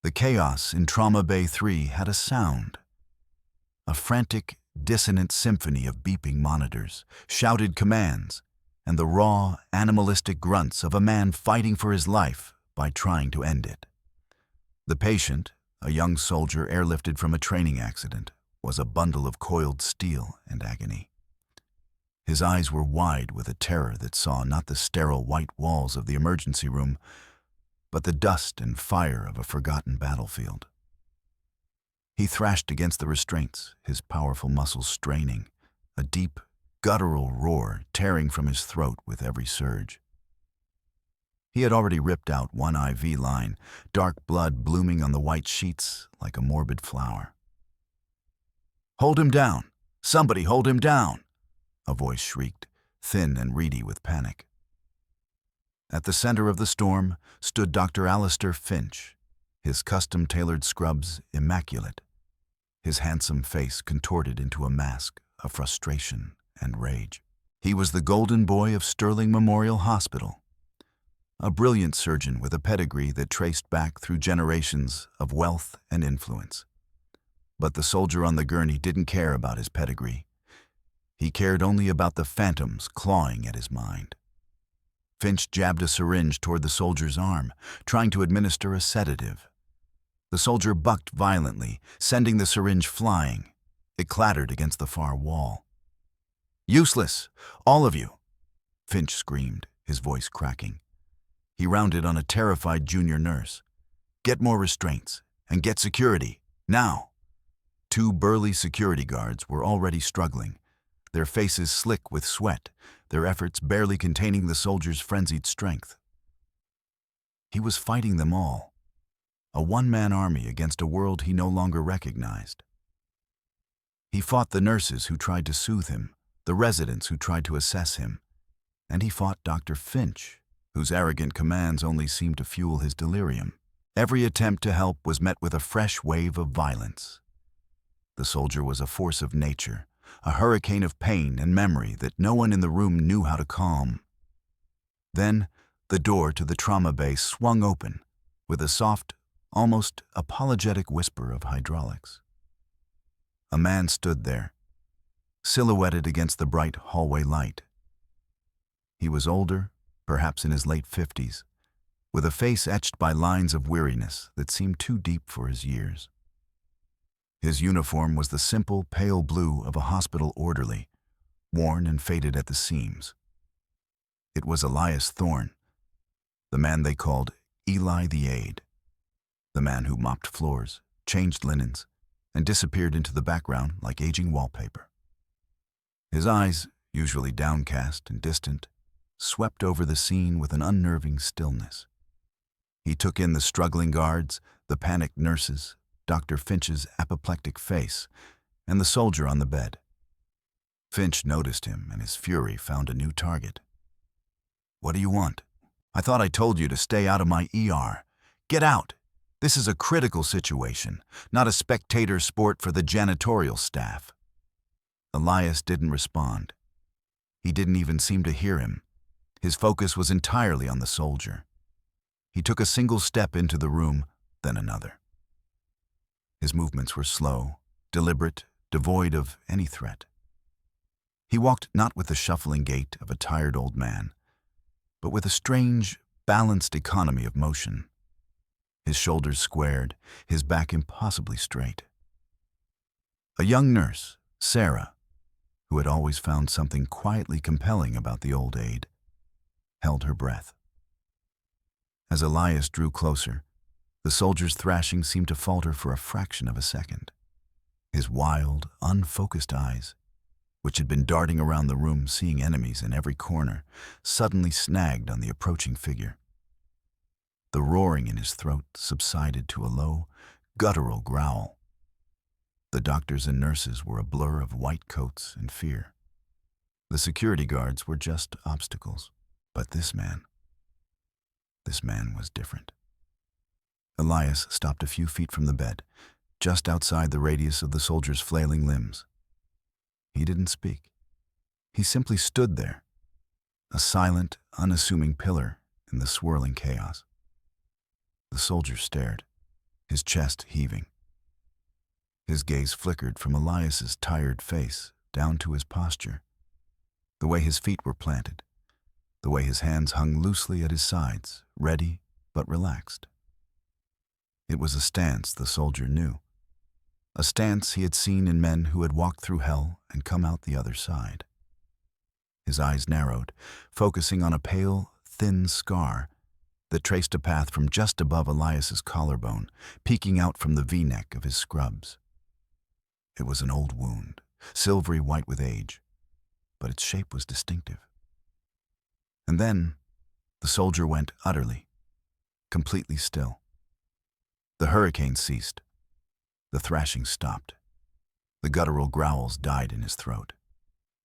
The chaos in Trauma Bay 3 had a sound, a frantic, dissonant symphony of beeping monitors, shouted commands, and the raw, animalistic grunts of a man fighting for his life by trying to end it. The patient, a young soldier airlifted from a training accident, was a bundle of coiled steel and agony. His eyes were wide with a terror that saw not the sterile white walls of the emergency room, but the dust and fire of a forgotten battlefield. He thrashed against the restraints, his powerful muscles straining, a deep, guttural roar tearing from his throat with every surge. He had already ripped out one IV line, dark blood blooming on the white sheets like a morbid flower. "Hold him down! Somebody hold him down!" a voice shrieked, thin and reedy with panic. At the center of the storm stood Dr. Alistair Finch, his custom-tailored scrubs immaculate, his handsome face contorted into a mask of frustration and rage. He was the golden boy of Sterling Memorial Hospital, a brilliant surgeon with a pedigree that traced back through generations of wealth and influence. But the soldier on the gurney didn't care about his pedigree. He cared only about the phantoms clawing at his mind. Finch jabbed a syringe toward the soldier's arm, trying to administer a sedative. The soldier bucked violently, sending the syringe flying. It clattered against the far wall. "Useless, all of you!" Finch screamed, his voice cracking. He rounded on a terrified junior nurse. "Get more restraints, and get security, now!" Two burly security guards were already struggling, their faces slick with sweat, their efforts barely containing the soldier's frenzied strength. He was fighting them all, a one-man army against a world he no longer recognized. He fought the nurses who tried to soothe him, the residents who tried to assess him, and he fought Dr. Finch, whose arrogant commands only seemed to fuel his delirium. Every attempt to help was met with a fresh wave of violence. The soldier was a force of nature, a hurricane of pain and memory that no one in the room knew how to calm. Then, the door to the trauma bay swung open with a soft, almost apologetic whisper of hydraulics. A man stood there, silhouetted against the bright hallway light. He was older, perhaps in his late 50s, with a face etched by lines of weariness that seemed too deep for his years. His uniform was the simple, pale blue of a hospital orderly, worn and faded at the seams. It was Elias Thorne, the man they called Eli the Aide, the man who mopped floors, changed linens, and disappeared into the background like aging wallpaper. His eyes, usually downcast and distant, swept over the scene with an unnerving stillness. He took in the struggling guards, the panicked nurses, Dr. Finch's apoplectic face, and the soldier on the bed. Finch noticed him, and his fury found a new target. "What do you want? I thought I told you to stay out of my ER. Get out! This is a critical situation, not a spectator sport for the janitorial staff." Elias didn't respond. He didn't even seem to hear him. His focus was entirely on the soldier. He took a single step into the room, then another. His movements were slow, deliberate, devoid of any threat. He walked not with the shuffling gait of a tired old man, but with a strange, balanced economy of motion. His shoulders squared, his back impossibly straight. A young nurse, Sarah, who had always found something quietly compelling about the old Aide, held her breath. As Elias drew closer, the soldier's thrashing seemed to falter for a fraction of a second. His wild, unfocused eyes, which had been darting around the room seeing enemies in every corner, suddenly snagged on the approaching figure. The roaring in his throat subsided to a low, guttural growl. The doctors and nurses were a blur of white coats and fear. The security guards were just obstacles. But this man was different. Elias stopped a few feet from the bed, just outside the radius of the soldier's flailing limbs. He didn't speak. He simply stood there, a silent, unassuming pillar in the swirling chaos. The soldier stared. his chest heaving. His gaze flickered from Elias's tired face down to his posture, the way his feet were planted, the way his hands hung loosely at his sides, ready but relaxed. It was a stance the soldier knew, a stance he had seen in men who had walked through hell and come out the other side. His eyes narrowed, focusing on a pale, thin scar that traced a path from just above Elias's collarbone, peeking out from the V-neck of his scrubs. It was an old wound, silvery white with age, but its shape was distinctive. And then the soldier went utterly, completely still. The hurricane ceased. The thrashing stopped. The guttural growls died in his throat.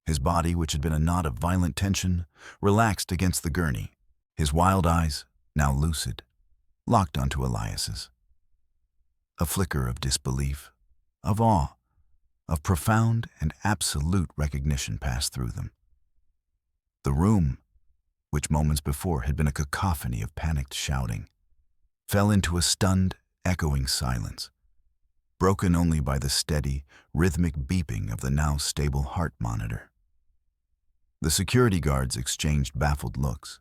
His body, which had been a knot of violent tension, relaxed against the gurney, his wild eyes, now lucid, locked onto Elias's. A flicker of disbelief, of awe, of profound and absolute recognition passed through them. The room, which moments before had been a cacophony of panicked shouting, fell into a stunned, echoing silence, broken only by the steady, rhythmic beeping of the now stable heart monitor. The security guards exchanged baffled looks.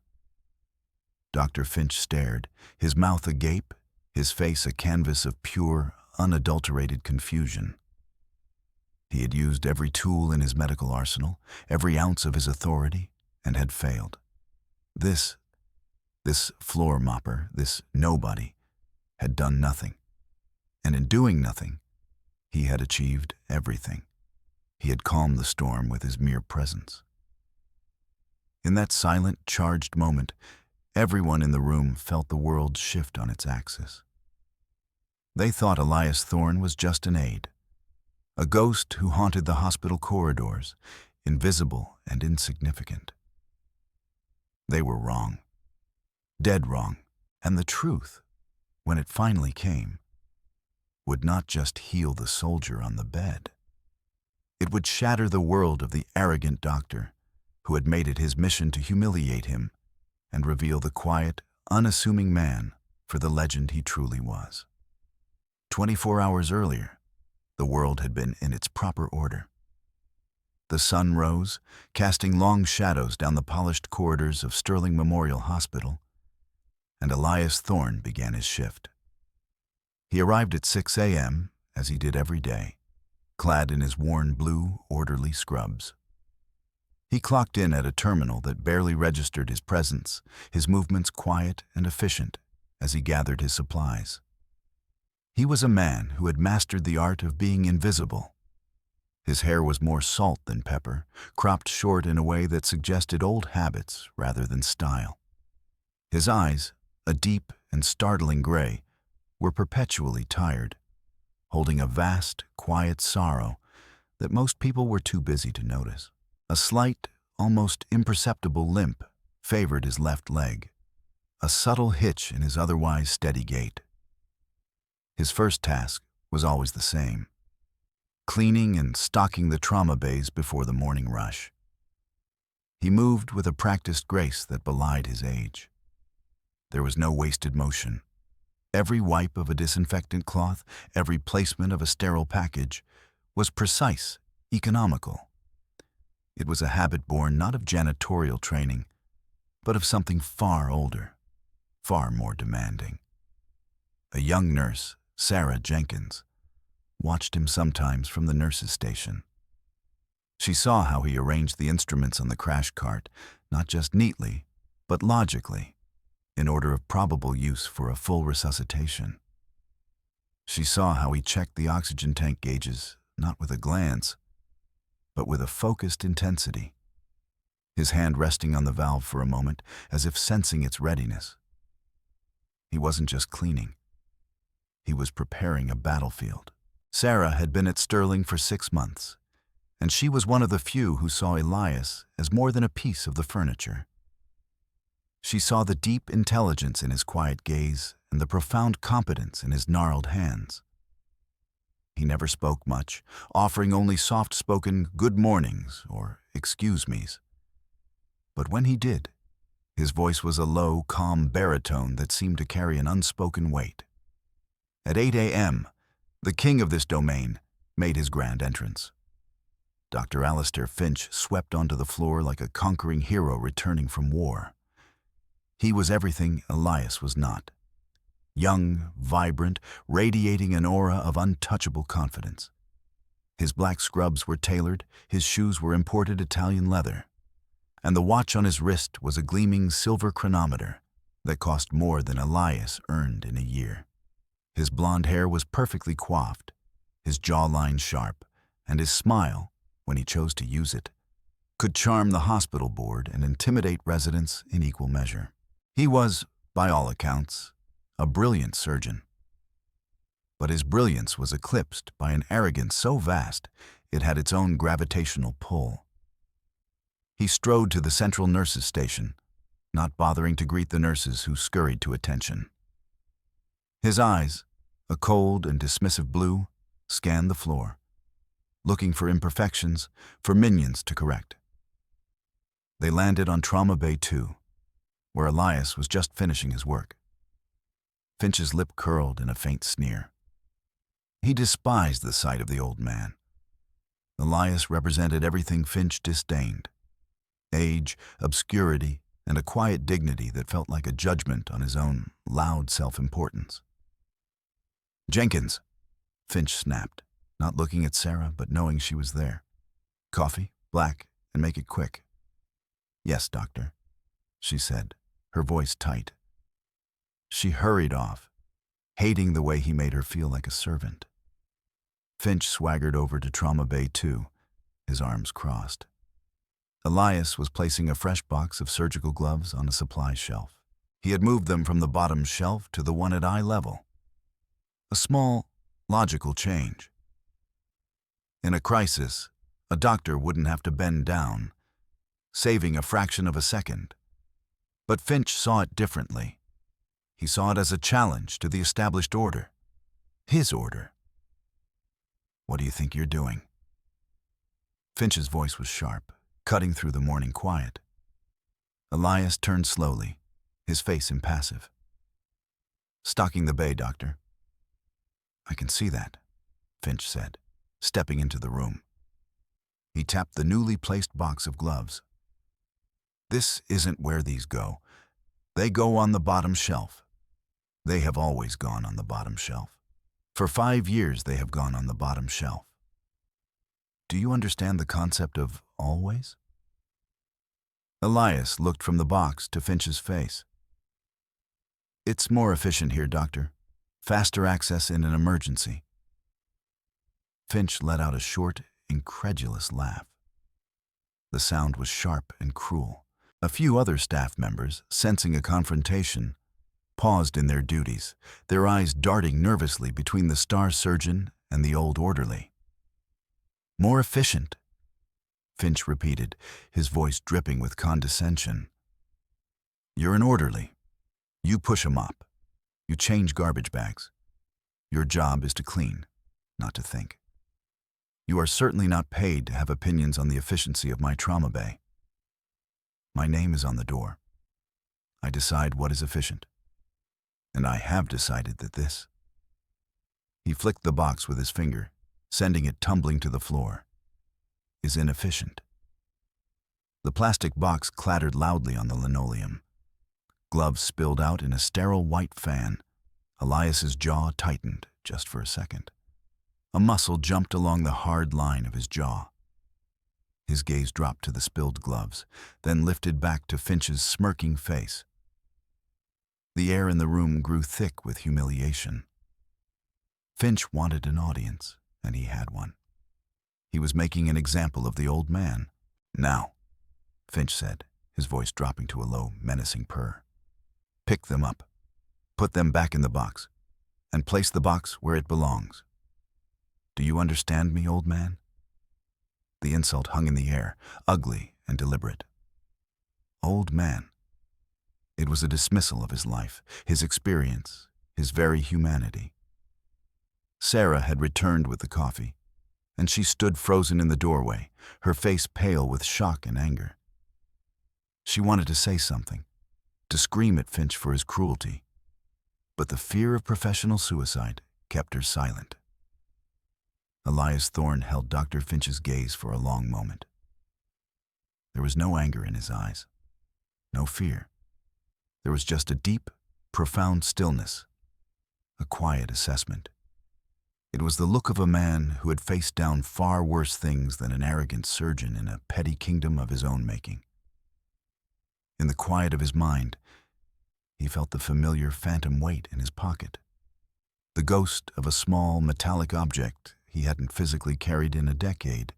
Dr. Finch stared, his mouth agape, his face a canvas of pure, unadulterated confusion. He had used every tool in his medical arsenal, every ounce of his authority, and had failed. This floor mopper, this nobody, had done nothing. And in doing nothing, he had achieved everything. He had calmed the storm with his mere presence. In that silent, charged moment, everyone in the room felt the world shift on its axis. They thought Elias Thorne was just an aide, a ghost who haunted the hospital corridors, invisible and insignificant. They were wrong, dead wrong, and the truth, when it finally came, would not just heal the soldier on the bed. It would shatter the world of the arrogant doctor who had made it his mission to humiliate him and reveal the quiet, unassuming man for the legend he truly was. 24 hours earlier, the world had been in its proper order. The sun rose, casting long shadows down the polished corridors of Sterling Memorial Hospital, and Elias Thorne began his shift. He arrived at 6 a.m., as he did every day, clad in his worn blue, orderly scrubs. He clocked in at a terminal that barely registered his presence, his movements quiet and efficient as he gathered his supplies. He was a man who had mastered the art of being invisible. His hair was more salt than pepper, cropped short in a way that suggested old habits rather than style. His eyes, a deep and startling gray, were perpetually tired, holding a vast, quiet sorrow that most people were too busy to notice. A slight, almost imperceptible limp favored his left leg, a subtle hitch in his otherwise steady gait. His first task was always the same: cleaning and stocking the trauma bays before the morning rush. He moved with a practiced grace that belied his age. There was no wasted motion. Every wipe of a disinfectant cloth, every placement of a sterile package was precise, economical. It was a habit born not of janitorial training, but of something far older, far more demanding. A young nurse, Sarah Jenkins, watched him sometimes from the nurse's station. She saw how he arranged the instruments on the crash cart, not just neatly, but logically, in order of probable use for a full resuscitation. She saw how he checked the oxygen tank gauges, not with a glance, but with a focused intensity, his hand resting on the valve for a moment as if sensing its readiness. He wasn't just cleaning. He was preparing a battlefield. Sarah had been at Sterling for 6 months, and she was one of the few who saw Elias as more than a piece of the furniture. She saw the deep intelligence in his quiet gaze and the profound competence in his gnarled hands. He never spoke much, offering only soft-spoken good mornings or excuse me's. But when he did, his voice was a low, calm baritone that seemed to carry an unspoken weight. At 8 a.m., the king of this domain made his grand entrance. Dr. Alistair Finch swept onto the floor like a conquering hero returning from war. He was everything Elias was not. Young, vibrant, radiating an aura of untouchable confidence. His black scrubs were tailored, his shoes were imported Italian leather, and the watch on his wrist was a gleaming silver chronometer that cost more than Elias earned in a year. His blonde hair was perfectly coiffed, his jawline sharp, and his smile, when he chose to use it, could charm the hospital board and intimidate residents in equal measure. He was, by all accounts, a brilliant surgeon. But his brilliance was eclipsed by an arrogance so vast it had its own gravitational pull. He strode to the central nurses' station, not bothering to greet the nurses who scurried to attention. His eyes, a cold and dismissive blue, scanned the floor, looking for imperfections, for minions to correct. They landed on Trauma Bay 2, where Elias was just finishing his work. Finch's lip curled in a faint sneer. He despised the sight of the old man. Elias represented everything Finch disdained: age, obscurity, and a quiet dignity that felt like a judgment on his own loud self-importance. "Jenkins," Finch snapped, not looking at Sarah but knowing she was there. "Coffee, black, and make it quick." "Yes, doctor," she said, her voice tight. She hurried off, hating the way he made her feel like a servant. Finch swaggered over to Trauma Bay 2, his arms crossed. Elias was placing a fresh box of surgical gloves on a supply shelf. He had moved them from the bottom shelf to the one at eye level. A small, logical change. In a crisis, a doctor wouldn't have to bend down, saving a fraction of a second. But Finch saw it differently. He saw it as a challenge to the established order. His order. "What do you think you're doing?" Finch's voice was sharp, cutting through the morning quiet. Elias turned slowly, his face impassive. "Stocking the bay, doctor." "I can see that," Finch said, stepping into the room. He tapped the newly placed box of gloves. "This isn't where these go. They go on the bottom shelf. They have always gone on the bottom shelf. For 5 years they have gone on the bottom shelf. Do you understand the concept of always?" Elias looked from the box to Finch's face. "It's more efficient here, doctor. Faster access in an emergency." Finch let out a short, incredulous laugh. The sound was sharp and cruel. A few other staff members, sensing a confrontation, paused in their duties, their eyes darting nervously between the star surgeon and the old orderly. "More efficient," Finch repeated, his voice dripping with condescension. "You're an orderly. You push a mop. You change garbage bags. Your job is to clean, not to think. You are certainly not paid to have opinions on the efficiency of my trauma bay. My name is on the door. I decide what is efficient. And I have decided that this." He flicked the box with his finger, sending it tumbling to the floor. "Is inefficient." The plastic box clattered loudly on the linoleum. Gloves spilled out in a sterile white fan. Elias's jaw tightened just for a second. A muscle jumped along the hard line of his jaw. His gaze dropped to the spilled gloves, then lifted back to Finch's smirking face. The air in the room grew thick with humiliation. Finch wanted an audience, and he had one. He was making an example of the old man. "Now," Finch said, his voice dropping to a low, menacing purr. "Pick them up, put them back in the box, and place the box where it belongs. Do you understand me, old man?" The insult hung in the air, ugly and deliberate. Old man. It was a dismissal of his life, his experience, his very humanity. Sarah had returned with the coffee, and she stood frozen in the doorway, her face pale with shock and anger. She wanted to say something, to scream at Finch for his cruelty, but the fear of professional suicide kept her silent. Elias Thorne held Dr. Finch's gaze for a long moment. There was no anger in his eyes, no fear. There was just a deep, profound stillness, a quiet assessment. It was the look of a man who had faced down far worse things than an arrogant surgeon in a petty kingdom of his own making. In the quiet of his mind, he felt the familiar phantom weight in his pocket, the ghost of a small metallic object he hadn't physically carried in a decade,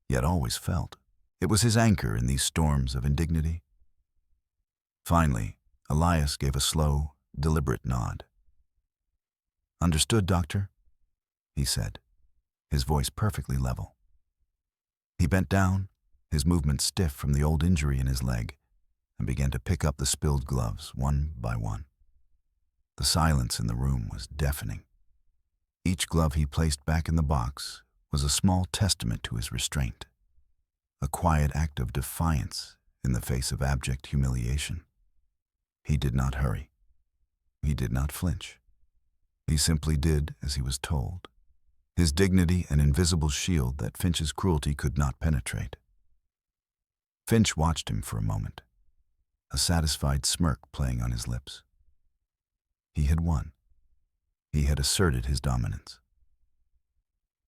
yet always felt. It was his anchor in these storms of indignity. Finally, Elias gave a slow, deliberate nod. "Understood, Doctor," he said, his voice perfectly level. He bent down, his movement stiff from the old injury in his leg, and began to pick up the spilled gloves one by one. The silence in the room was deafening. Each glove he placed back in the box was a small testament to his restraint, a quiet act of defiance in the face of abject humiliation. He did not hurry. He did not flinch. He simply did as he was told, his dignity an invisible shield that Finch's cruelty could not penetrate. Finch watched him for a moment, a satisfied smirk playing on his lips. He had won. He had asserted his dominance.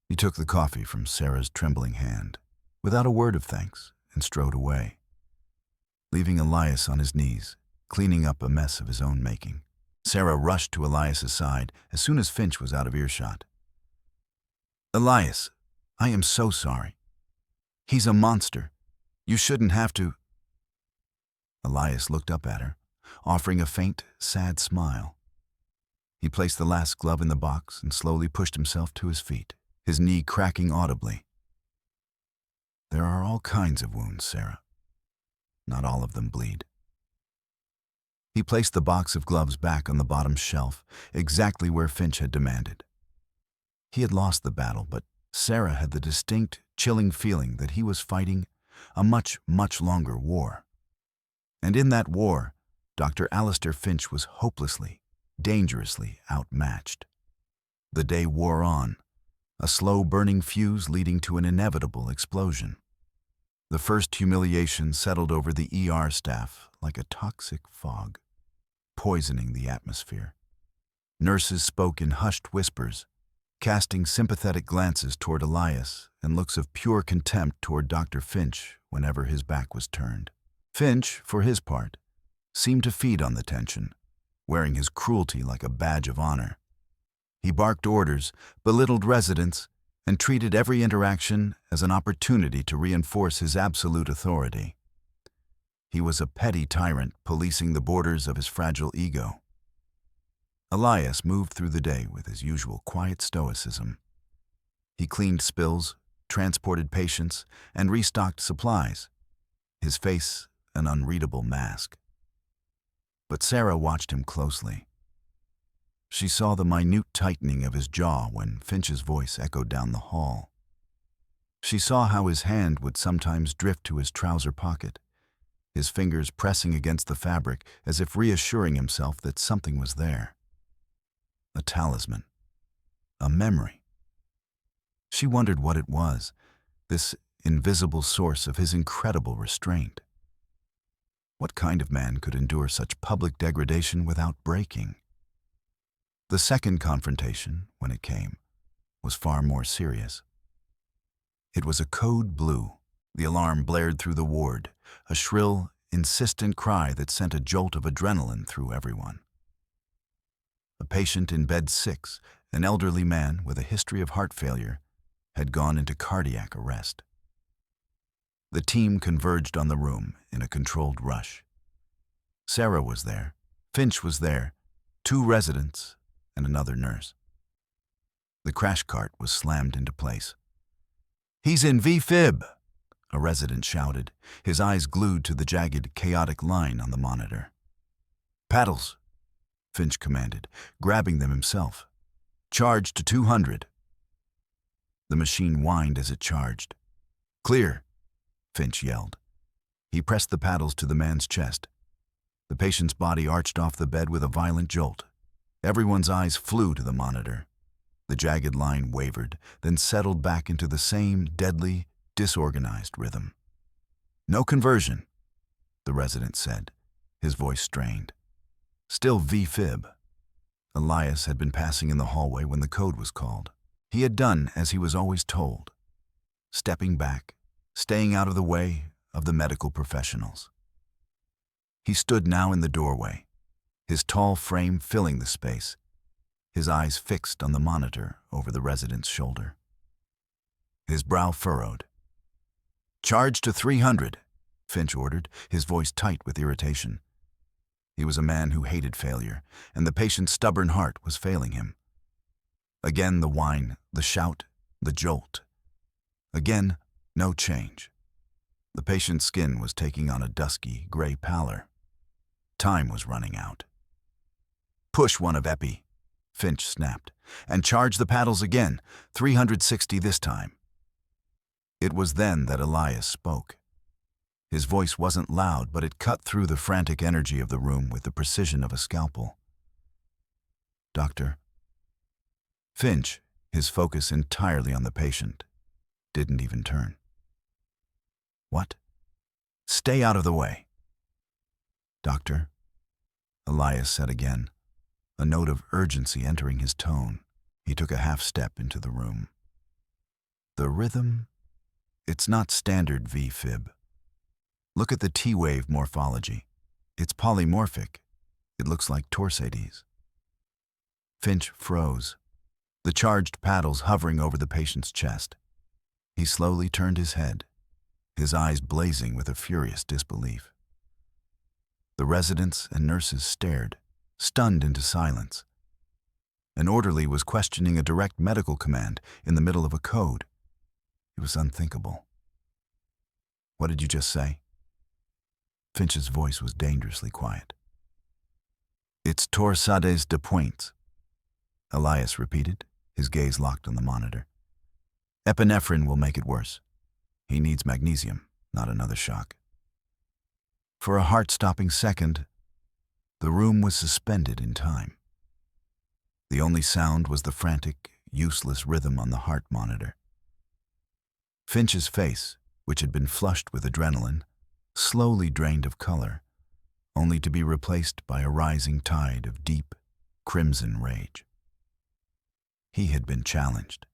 He took the coffee from Sarah's trembling hand, without a word of thanks, and strode away, leaving Elias on his knees, cleaning up a mess of his own making. Sarah rushed to Elias's side as soon as Finch was out of earshot. "Elias, I am so sorry. He's a monster. You shouldn't have to." Elias looked up at her, offering a faint, sad smile. He placed the last glove in the box and slowly pushed himself to his feet, his knee cracking audibly. "There are all kinds of wounds, Sarah. Not all of them bleed." He placed the box of gloves back on the bottom shelf, exactly where Finch had demanded. He had lost the battle, but Sarah had the distinct, chilling feeling that he was fighting a much, much longer war. And in that war, Dr. Alistair Finch was hopelessly, dangerously outmatched. The day wore on, a slow burning fuse leading to an inevitable explosion. The first humiliation settled over the ER staff like a toxic fog, poisoning the atmosphere. Nurses spoke in hushed whispers, casting sympathetic glances toward Elias and looks of pure contempt toward Dr. Finch whenever his back was turned. Finch, for his part, seemed to feed on the tension, wearing his cruelty like a badge of honor. He barked orders, belittled residents, and treated every interaction as an opportunity to reinforce his absolute authority. He was a petty tyrant policing the borders of his fragile ego. Elias moved through the day with his usual quiet stoicism. He cleaned spills, transported patients, and restocked supplies, his face an unreadable mask. But Sarah watched him closely. She saw the minute tightening of his jaw when Finch's voice echoed down the hall. She saw how his hand would sometimes drift to his trouser pocket, his fingers pressing against the fabric as if reassuring himself that something was there. A talisman. A memory. She wondered what it was, this invisible source of his incredible restraint. What kind of man could endure such public degradation without breaking? The second confrontation, when it came, was far more serious. It was a code blue. The alarm blared through the ward, a shrill, insistent cry that sent a jolt of adrenaline through everyone. A patient in bed 6, an elderly man with a history of heart failure, had gone into cardiac arrest. The team converged on the room in a controlled rush. Sarah was there, Finch was there, 2 residents, and another nurse. The crash cart was slammed into place. "He's in V-fib!" a resident shouted, his eyes glued to the jagged, chaotic line on the monitor. "Paddles," Finch commanded, grabbing them himself. "Charge to 200. The machine whined as it charged. "Clear," Finch yelled. He pressed the paddles to the man's chest. The patient's body arched off the bed with a violent jolt. Everyone's eyes flew to the monitor. The jagged line wavered, then settled back into the same deadly, disorganized rhythm. "No conversion," the resident said, his voice strained. "Still V-fib." Elias had been passing in the hallway when the code was called. He had done as he was always told, stepping back, staying out of the way of the medical professionals. He stood now in the doorway, his tall frame filling the space, his eyes fixed on the monitor over the resident's shoulder. His brow furrowed. "Charge to 300, Finch ordered, his voice tight with irritation. He was a man who hated failure, and the patient's stubborn heart was failing him. Again the whine, the shout, the jolt. Again, no change. The patient's skin was taking on a dusky, gray pallor. Time was running out. "Push one of Epi," Finch snapped, "and charge the paddles again, 360 this time." It was then that Elias spoke. His voice wasn't loud, but it cut through the frantic energy of the room with the precision of a scalpel. "Doctor." Finch, his focus entirely on the patient, didn't even turn. "What?" "Stay out of the way." "Doctor," Elias said again, a note of urgency entering his tone. He took a half step into the room. "The rhythm? It's not standard V-fib. Look at the T-wave morphology. It's polymorphic. It looks like Torsades." Finch froze, the charged paddles hovering over the patient's chest. He slowly turned his head, his eyes blazing with a furious disbelief. The residents and nurses stared, stunned into silence. An orderly was questioning a direct medical command in the middle of a code. It was unthinkable. "What did you just say?" Finch's voice was dangerously quiet. "It's Torsades de pointes," Elias repeated, his gaze locked on the monitor. "Epinephrine will make it worse. He needs magnesium, not another shock." For a heart-stopping second, the room was suspended in time. The only sound was the frantic, useless rhythm on the heart monitor. Finch's face, which had been flushed with adrenaline, slowly drained of color, only to be replaced by a rising tide of deep, crimson rage. He had been challenged.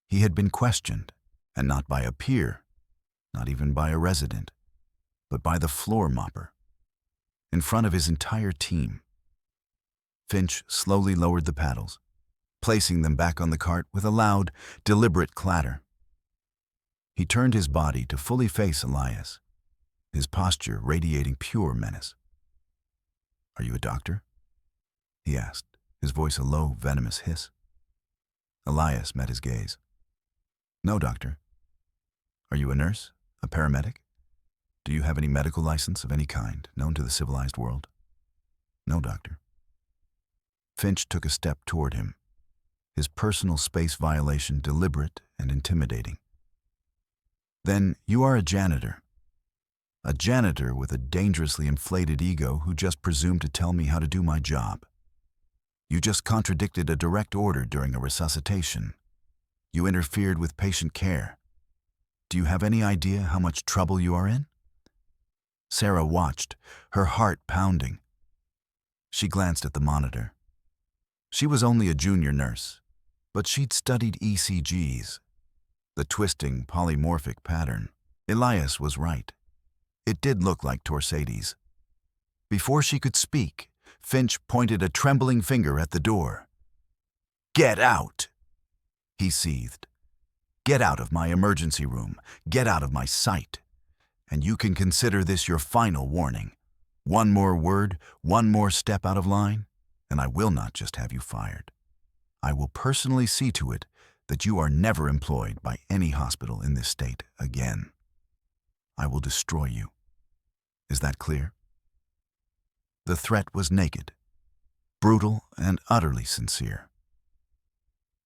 He had been questioned, and not by a peer, not even by a resident, but by the floor mopper, in front of his entire team. Finch slowly lowered the paddles, placing them back on the cart with a loud, deliberate clatter. He turned his body to fully face Elias, his posture radiating pure menace. "Are you a doctor?" he asked, his voice a low, venomous hiss. Elias met his gaze. "No, doctor." "Are you a nurse? A paramedic? Do you have any medical license of any kind known to the civilized world?" "No, doctor." Finch took a step toward him, his personal space violation deliberate and intimidating. "Then you are a janitor. A janitor with a dangerously inflated ego who just presumed to tell me how to do my job. You just contradicted a direct order during a resuscitation. You interfered with patient care. Do you have any idea how much trouble you are in?" Sarah watched, her heart pounding. She glanced at the monitor. She was only a junior nurse, but she'd studied ECGs. The twisting, polymorphic pattern. Elias was right. It did look like Torsades. Before she could speak, Finch pointed a trembling finger at the door. "Get out!" he seethed. "Get out of my emergency room. Get out of my sight. And you can consider this your final warning. One more word, one more step out of line, and I will not just have you fired. I will personally see to it that you are never employed by any hospital in this state again. I will destroy you. Is that clear?" The threat was naked, brutal, and utterly sincere.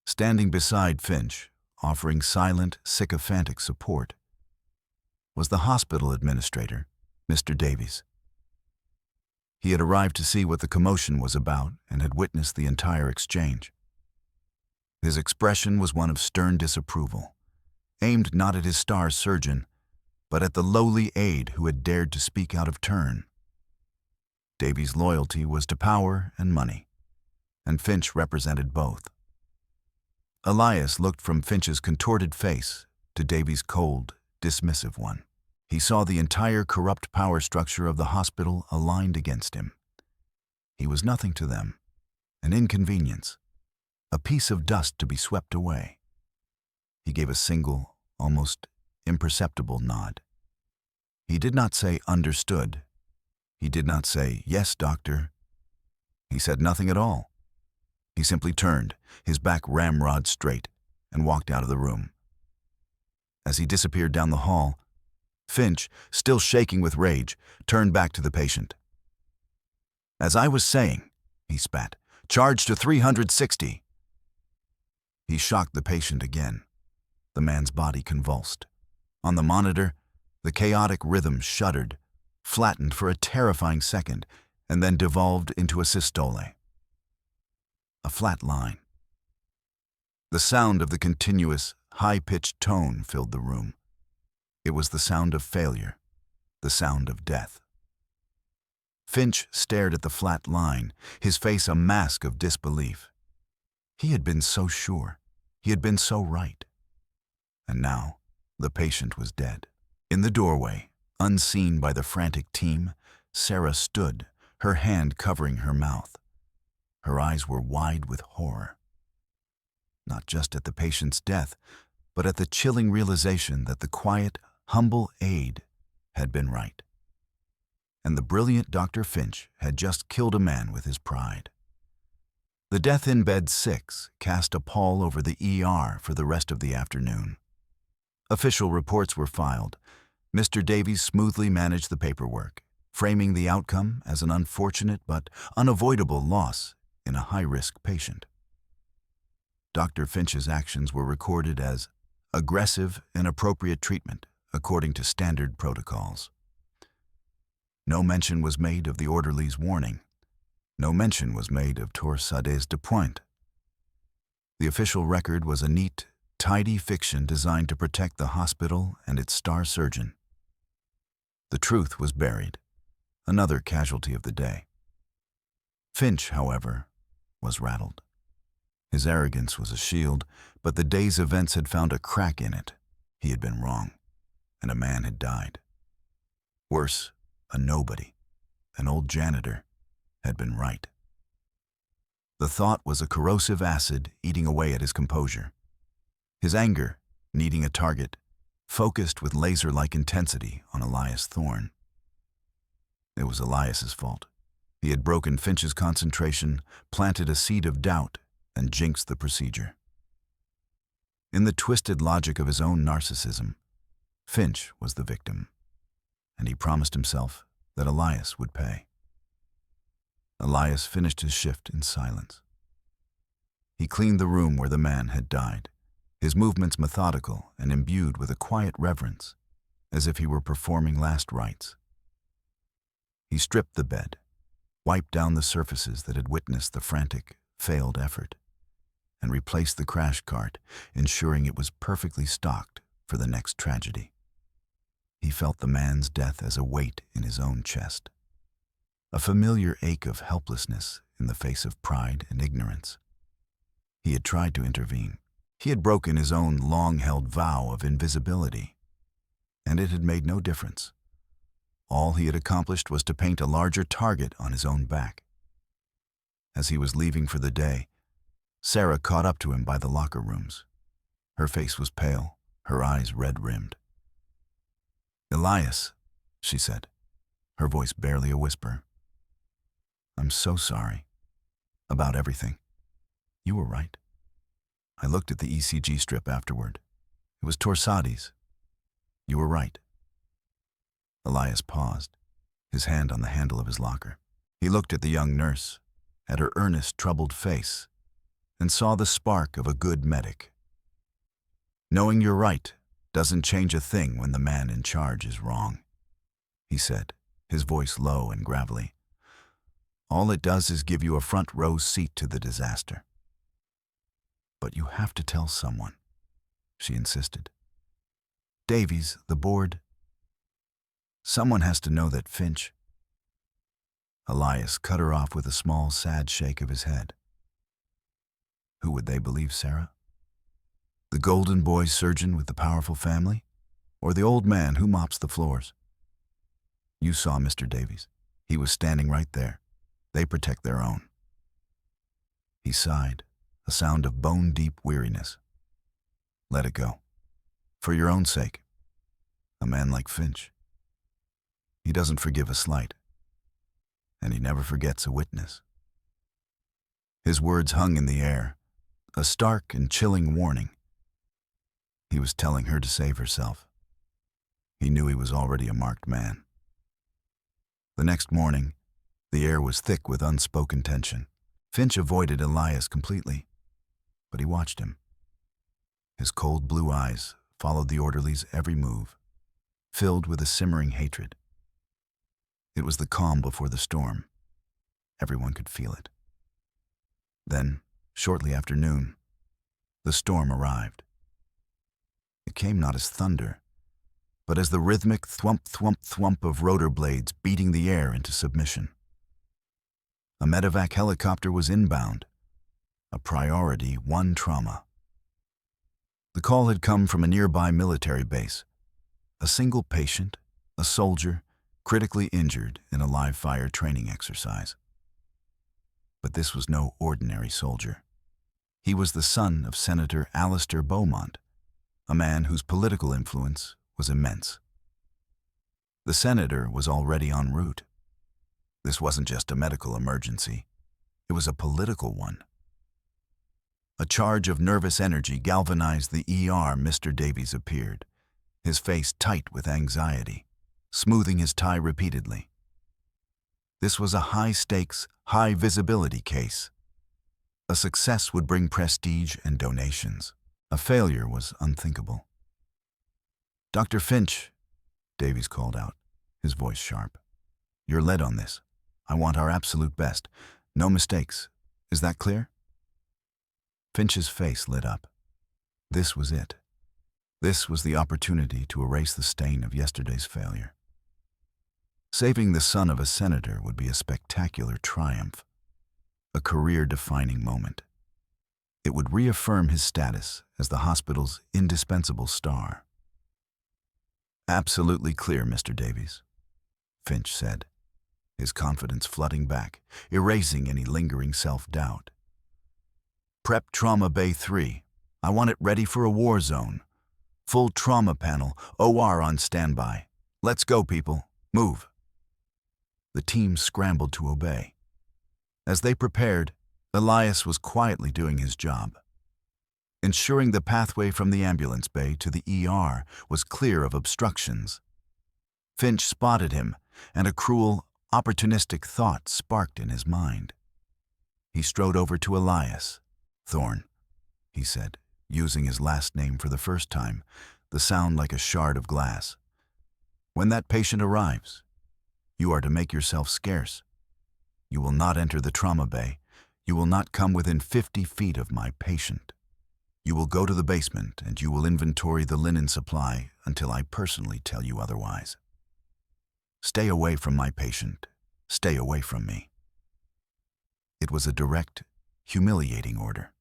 Standing beside Finch, offering silent, sycophantic support, was the hospital administrator, Mr. Davies. He had arrived to see what the commotion was about and had witnessed the entire exchange. His expression was one of stern disapproval, aimed not at his star surgeon, but at the lowly aide who had dared to speak out of turn. Davy's loyalty was to power and money, and Finch represented both. Elias looked from Finch's contorted face to Davy's cold, dismissive one. He saw the entire corrupt power structure of the hospital aligned against him. He was nothing to them, an inconvenience, a piece of dust to be swept away. He gave a single, almost imperceptible nod. He did not say understood. He did not say, yes, doctor. He said nothing at all. He simply turned, his back ramrod straight, and walked out of the room. As he disappeared down the hall, Finch, still shaking with rage, turned back to the patient. As I was saying, he spat, charge to 360. He shocked the patient again. The man's body convulsed. On the monitor, the chaotic rhythm shuddered, flattened for a terrifying second, and then devolved into a systole. A flat line. The sound of the continuous, high-pitched tone filled the room. It was the sound of failure, the sound of death. Finch stared at the flat line, his face a mask of disbelief. He had been so sure. He had been so right. And now, the patient was dead. In the doorway, unseen by the frantic team, Sarah stood, her hand covering her mouth. Her eyes were wide with horror. Not just at the patient's death, but at the chilling realization that the quiet, humble Aide had been right. And the brilliant Dr. Finch had just killed a man with his pride. The death in bed 6 cast a pall over the ER for the rest of the afternoon. Official reports were filed. Mr. Davies smoothly managed the paperwork, framing the outcome as an unfortunate but unavoidable loss in a high-risk patient. Dr. Finch's actions were recorded as aggressive, inappropriate treatment according to standard protocols. No mention was made of the orderly's warning. No mention was made of Torsades de Pointe. The official record was a neat, tidy fiction designed to protect the hospital and its star surgeon. The truth was buried, another casualty of the day. Finch, however, was rattled. His arrogance was a shield, but the day's events had found a crack in it. He had been wrong, and a man had died. Worse, a nobody, an old janitor, had been right. The thought was a corrosive acid eating away at his composure. His anger, needing a target, focused with laser-like intensity on Elias Thorne. It was Elias's fault. He had broken Finch's concentration, planted a seed of doubt, and jinxed the procedure. In the twisted logic of his own narcissism, Finch was the victim, and he promised himself that Elias would pay. Elias finished his shift in silence. He cleaned the room where the man had died, his movements methodical and imbued with a quiet reverence, as if he were performing last rites. He stripped the bed, wiped down the surfaces that had witnessed the frantic, failed effort, and replaced the crash cart, ensuring it was perfectly stocked for the next tragedy. He felt the man's death as a weight in his own chest, a familiar ache of helplessness in the face of pride and ignorance. He had tried to intervene. He had broken his own long-held vow of invisibility, and it had made no difference. All he had accomplished was to paint a larger target on his own back. As he was leaving for the day, Sarah caught up to him by the locker rooms. Her face was pale, her eyes red-rimmed. "Elias," she said, her voice barely a whisper. "I'm so sorry. About everything. You were right. I looked at the ECG strip afterward. It was Torsades. You were right." Elias paused, his hand on the handle of his locker. He looked at the young nurse, at her earnest, troubled face, and saw the spark of a good medic. "Knowing you're right doesn't change a thing when the man in charge is wrong," he said, his voice low and gravelly. "All it does is give you a front row seat to the disaster." But you have to tell someone, she insisted. Davies, the board. Someone has to know that Finch. Elias cut her off with a small, sad shake of his head. Who would they believe, Sarah? The golden boy surgeon with the powerful family? Or the old man who mops the floors? You saw Mr. Davies. He was standing right there. They protect their own. He sighed, a sound of bone-deep weariness. Let it go. For your own sake. A man like Finch. He doesn't forgive a slight. And he never forgets a witness. His words hung in the air, a stark and chilling warning. He was telling her to save herself. He knew he was already a marked man. The next morning, the air was thick with unspoken tension. Finch avoided Elias completely, but he watched him. His cold blue eyes followed the orderly's every move, filled with a simmering hatred. It was the calm before the storm. Everyone could feel it. Then, shortly after noon, the storm arrived. It came not as thunder, but as the rhythmic thwump, thwump, thwump of rotor blades beating the air into submission. A medevac helicopter was inbound, a priority 1 trauma. The call had come from a nearby military base. A single patient, a soldier, critically injured in a live-fire training exercise. But this was no ordinary soldier. He was the son of Senator Alistair Beaumont, a man whose political influence was immense. The senator was already en route. This wasn't just a medical emergency. It was a political one. A charge of nervous energy galvanized the ER. Mr. Davies appeared, his face tight with anxiety, smoothing his tie repeatedly. This was a high-stakes, high-visibility case. A success would bring prestige and donations. A failure was unthinkable. Dr. Finch, Davies called out, his voice sharp. You're led on this. I want our absolute best. No mistakes. Is that clear? Finch's face lit up. This was it. This was the opportunity to erase the stain of yesterday's failure. Saving the son of a senator would be a spectacular triumph, a career-defining moment. It would reaffirm his status as the hospital's indispensable star. Absolutely clear, Mr. Davies, Finch said, his confidence flooding back, erasing any lingering self-doubt. Prep Trauma Bay 3. I want it ready for a war zone. Full trauma panel, OR on standby. Let's go, people. Move. The team scrambled to obey. As they prepared, Elias was quietly doing his job, ensuring the pathway from the ambulance bay to the ER was clear of obstructions. Finch spotted him, and a cruel, opportunistic thought sparked in his mind. He strode over to Elias. Thorne, he said, using his last name for the first time, the sound like a shard of glass. When that patient arrives, you are to make yourself scarce. You will not enter the trauma bay. You will not come within 50 feet of my patient. You will go to the basement and you will inventory the linen supply until I personally tell you otherwise. Stay away from my patient. Stay away from me. It was a direct, humiliating order.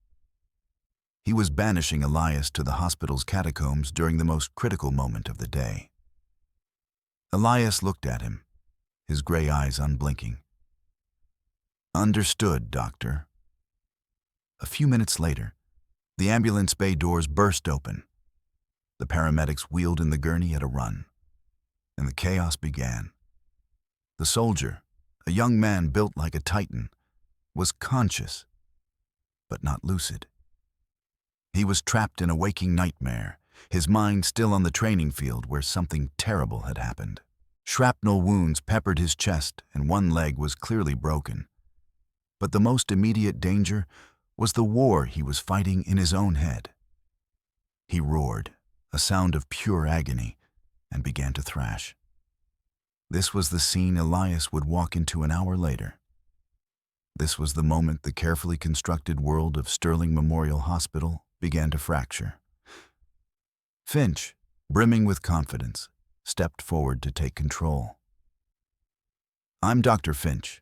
He was banishing Elias to the hospital's catacombs during the most critical moment of the day. Elias looked at him, his gray eyes unblinking. Understood, Doctor. A few minutes later, the ambulance bay doors burst open. The paramedics wheeled in the gurney at a run, and the chaos began. The soldier, a young man built like a titan, was conscious, but not lucid. He was trapped in a waking nightmare, his mind still on the training field where something terrible had happened. Shrapnel wounds peppered his chest and one leg was clearly broken. But the most immediate danger was the war he was fighting in his own head. He roared, a sound of pure agony, and began to thrash. This was the scene Elias would walk into an hour later. This was the moment the carefully constructed world of Sterling Memorial Hospital began to fracture. Finch, brimming with confidence, stepped forward to take control. "I'm Dr. Finch,"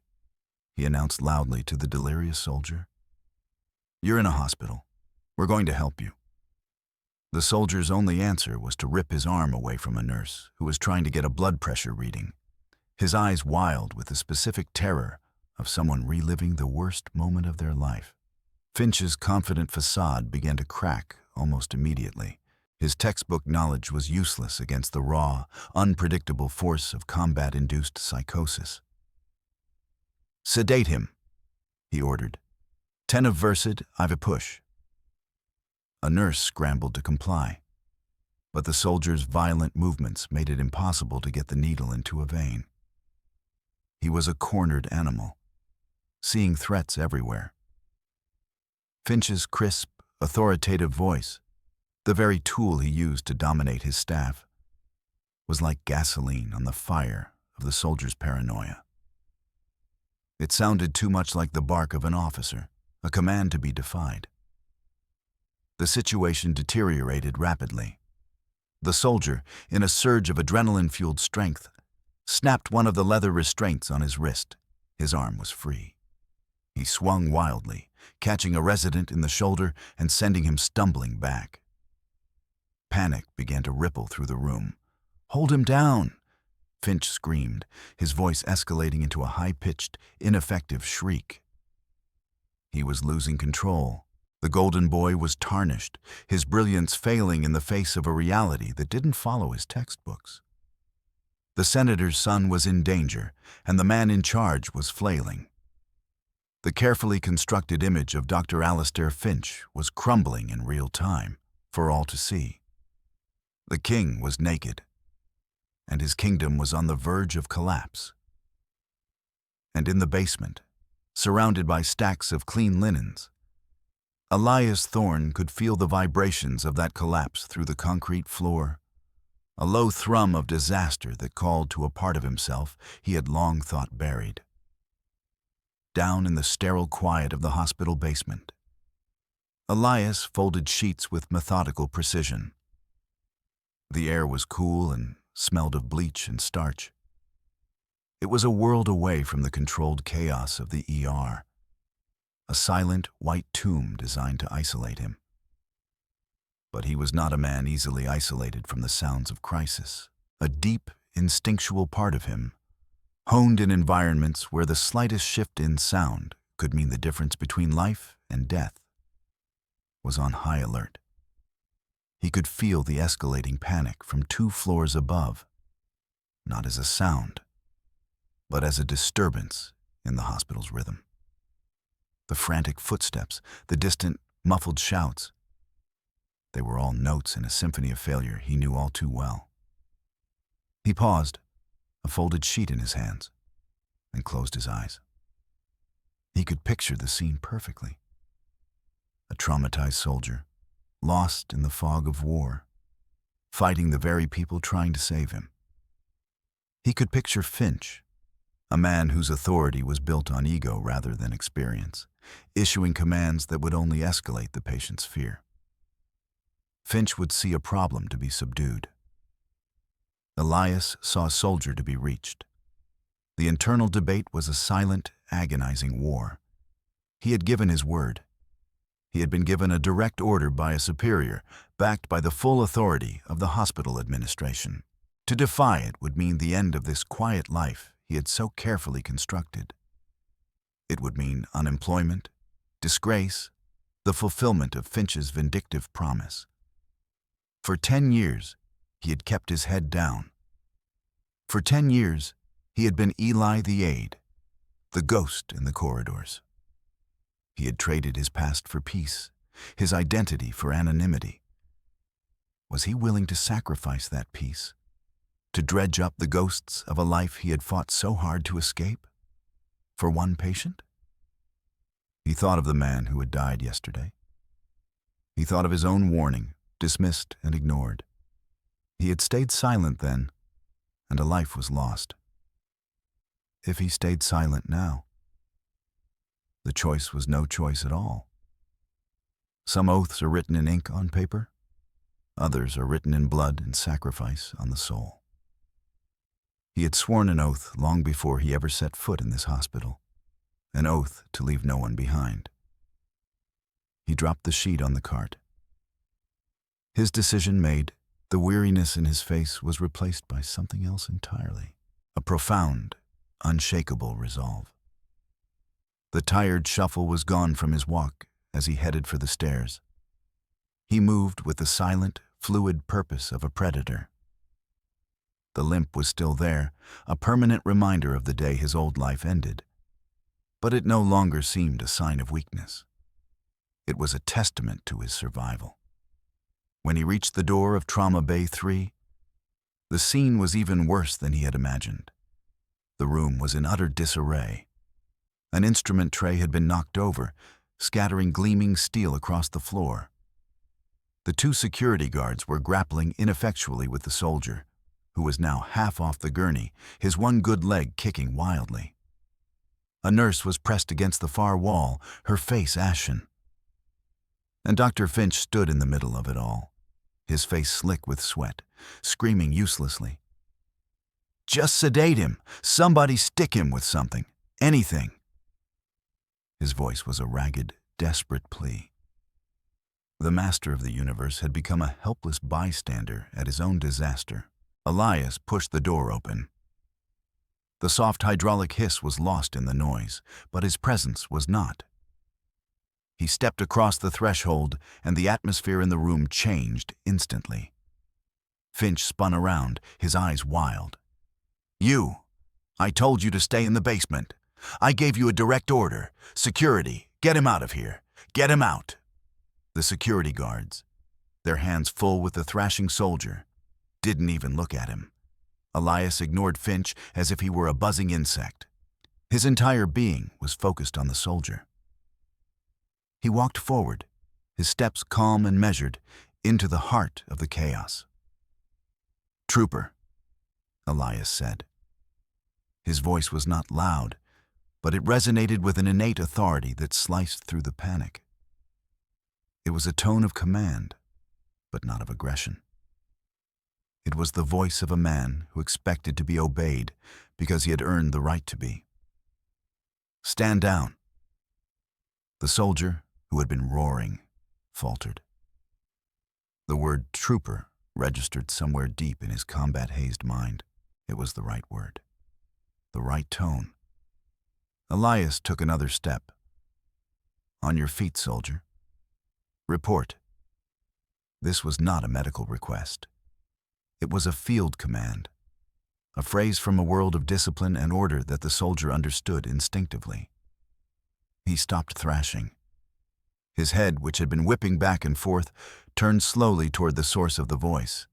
he announced loudly to the delirious soldier. "You're in a hospital. We're going to help you." The soldier's only answer was to rip his arm away from a nurse who was trying to get a blood pressure reading, his eyes wild with the specific terror of someone reliving the worst moment of their life. Finch's confident facade began to crack almost immediately. His textbook knowledge was useless against the raw, unpredictable force of combat-induced psychosis. "Sedate him," he ordered. "10 of Versed, I've a push." A nurse scrambled to comply, but the soldier's violent movements made it impossible to get the needle into a vein. He was a cornered animal, seeing threats everywhere. Finch's crisp, authoritative voice, the very tool he used to dominate his staff, was like gasoline on the fire of the soldier's paranoia. It sounded too much like the bark of an officer, a command to be defied. The situation deteriorated rapidly. The soldier, in a surge of adrenaline-fueled strength, snapped one of the leather restraints on his wrist. His arm was free. He swung wildly, catching a resident in the shoulder and sending him stumbling back. Panic began to ripple through the room. "Hold him down!" Finch screamed, his voice escalating into a high-pitched, ineffective shriek. He was losing control. The golden boy was tarnished, his brilliance failing in the face of a reality that didn't follow his textbooks. The senator's son was in danger, and the man in charge was flailing. The carefully constructed image of Dr. Alistair Finch was crumbling in real time, for all to see. The king was naked, and his kingdom was on the verge of collapse. And in the basement, surrounded by stacks of clean linens, Elias Thorne could feel the vibrations of that collapse through the concrete floor, a low thrum of disaster that called to a part of himself he had long thought buried. Down in the sterile quiet of the hospital basement, Elias folded sheets with methodical precision. The air was cool and smelled of bleach and starch. It was a world away from the controlled chaos of the ER, a silent white tomb designed to isolate him. But he was not a man easily isolated from the sounds of crisis. A deep, instinctual part of him, honed in environments where the slightest shift in sound could mean the difference between life and death, was on high alert. He could feel the escalating panic from 2 floors above, not as a sound, but as a disturbance in the hospital's rhythm. The frantic footsteps, the distant, muffled shouts, they were all notes in a symphony of failure he knew all too well. He paused, a folded sheet in his hands, and closed his eyes. He could picture the scene perfectly. A traumatized soldier, lost in the fog of war, fighting the very people trying to save him. He could picture Finch, a man whose authority was built on ego rather than experience, issuing commands that would only escalate the patient's fear. Finch would see a problem to be subdued. Elias saw a soldier to be reached. The internal debate was a silent, agonizing war. He had given his word. He had been given a direct order by a superior, backed by the full authority of the hospital administration. To defy it would mean the end of this quiet life he had so carefully constructed. It would mean unemployment, disgrace, the fulfillment of Finch's vindictive promise. For 10 years, he had kept his head down. For 10 years, he had been Eli the Aide, the ghost in the corridors. He had traded his past for peace, his identity for anonymity. Was he willing to sacrifice that peace, to dredge up the ghosts of a life he had fought so hard to escape? For one patient? He thought of the man who had died yesterday. He thought of his own warning, dismissed and ignored. He had stayed silent then, and a life was lost. If he stayed silent now, The choice was no choice at all. Some oaths are written in ink on paper. Others are written in blood and sacrifice on the soul. He had sworn an oath long before he ever set foot in this hospital, an oath to leave no one behind. He dropped the sheet on the cart. His decision made, the weariness in his face was replaced by something else entirely, a profound, unshakable resolve. The tired shuffle was gone from his walk as he headed for the stairs. He moved with the silent, fluid purpose of a predator. The limp was still there, a permanent reminder of the day his old life ended. But it no longer seemed a sign of weakness. It was a testament to his survival. When he reached the door of Trauma Bay 3, the scene was even worse than he had imagined. The room was in utter disarray. An instrument tray had been knocked over, scattering gleaming steel across the floor. The two security guards were grappling ineffectually with the soldier, who was now half off the gurney, his one good leg kicking wildly. A nurse was pressed against the far wall, her face ashen. And Dr. Finch stood in the middle of it all, his face slick with sweat, screaming uselessly. "Just sedate him! Somebody stick him with something! Anything!" His voice was a ragged, desperate plea. The master of the universe had become a helpless bystander at his own disaster. Elias pushed the door open. The soft hydraulic hiss was lost in the noise, but his presence was not. He stepped across the threshold, and the atmosphere in the room changed instantly. Finch spun around, his eyes wild. "You! I told you to stay in the basement. I gave you a direct order. Security, get him out of here. Get him out." The security guards, their hands full with the thrashing soldier, didn't even look at him. Elias ignored Finch as if he were a buzzing insect. His entire being was focused on the soldier. He walked forward, his steps calm and measured, into the heart of the chaos. "Trooper," Elias said. His voice was not loud, but it resonated with an innate authority that sliced through the panic. It was a tone of command, but not of aggression. It was the voice of a man who expected to be obeyed because he had earned the right to be. "Stand down." The soldier, who had been roaring, faltered. The word trooper registered somewhere deep in his combat-hazed mind. It was the right word, the right tone. Elias took another step. "On your feet, soldier. Report." This was not a medical request. It was a field command, a phrase from a world of discipline and order that the soldier understood instinctively. He stopped thrashing. His head, which had been whipping back and forth, turned slowly toward the source of the voice.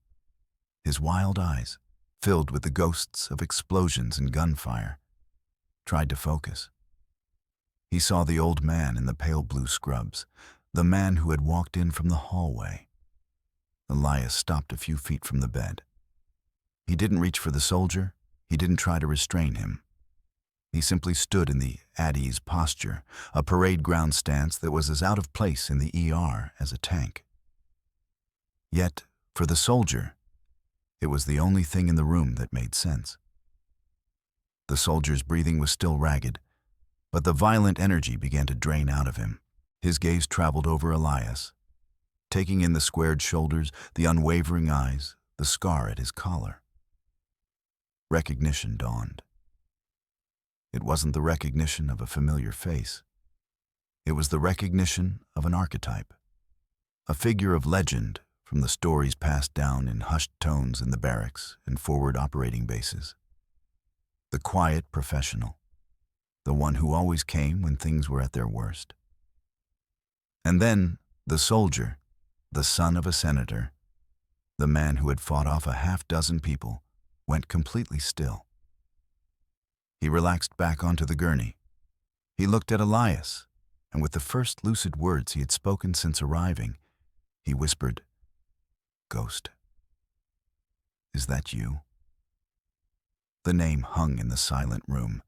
His wild eyes, filled with the ghosts of explosions and gunfire, tried to focus. He saw the old man in the pale blue scrubs, the man who had walked in from the hallway. Elias stopped a few feet from the bed. He didn't reach for the soldier. He didn't try to restrain him. He simply stood in the at-ease posture, a parade ground stance that was as out of place in the ER as a tank. Yet, for the soldier, it was the only thing in the room that made sense. The soldier's breathing was still ragged, but the violent energy began to drain out of him. His gaze traveled over Elias, taking in the squared shoulders, the unwavering eyes, the scar at his collar. Recognition dawned. It wasn't the recognition of a familiar face. It was the recognition of an archetype, a figure of legend from the stories passed down in hushed tones in the barracks and forward operating bases. The quiet professional, the one who always came when things were at their worst. And then the soldier, the son of a senator, the man who had fought off a half-dozen people, went completely still. He relaxed back onto the gurney. He looked at Elias, and with the first lucid words he had spoken since arriving, he whispered, "Ghost. Is that you?" The name hung in the silent room,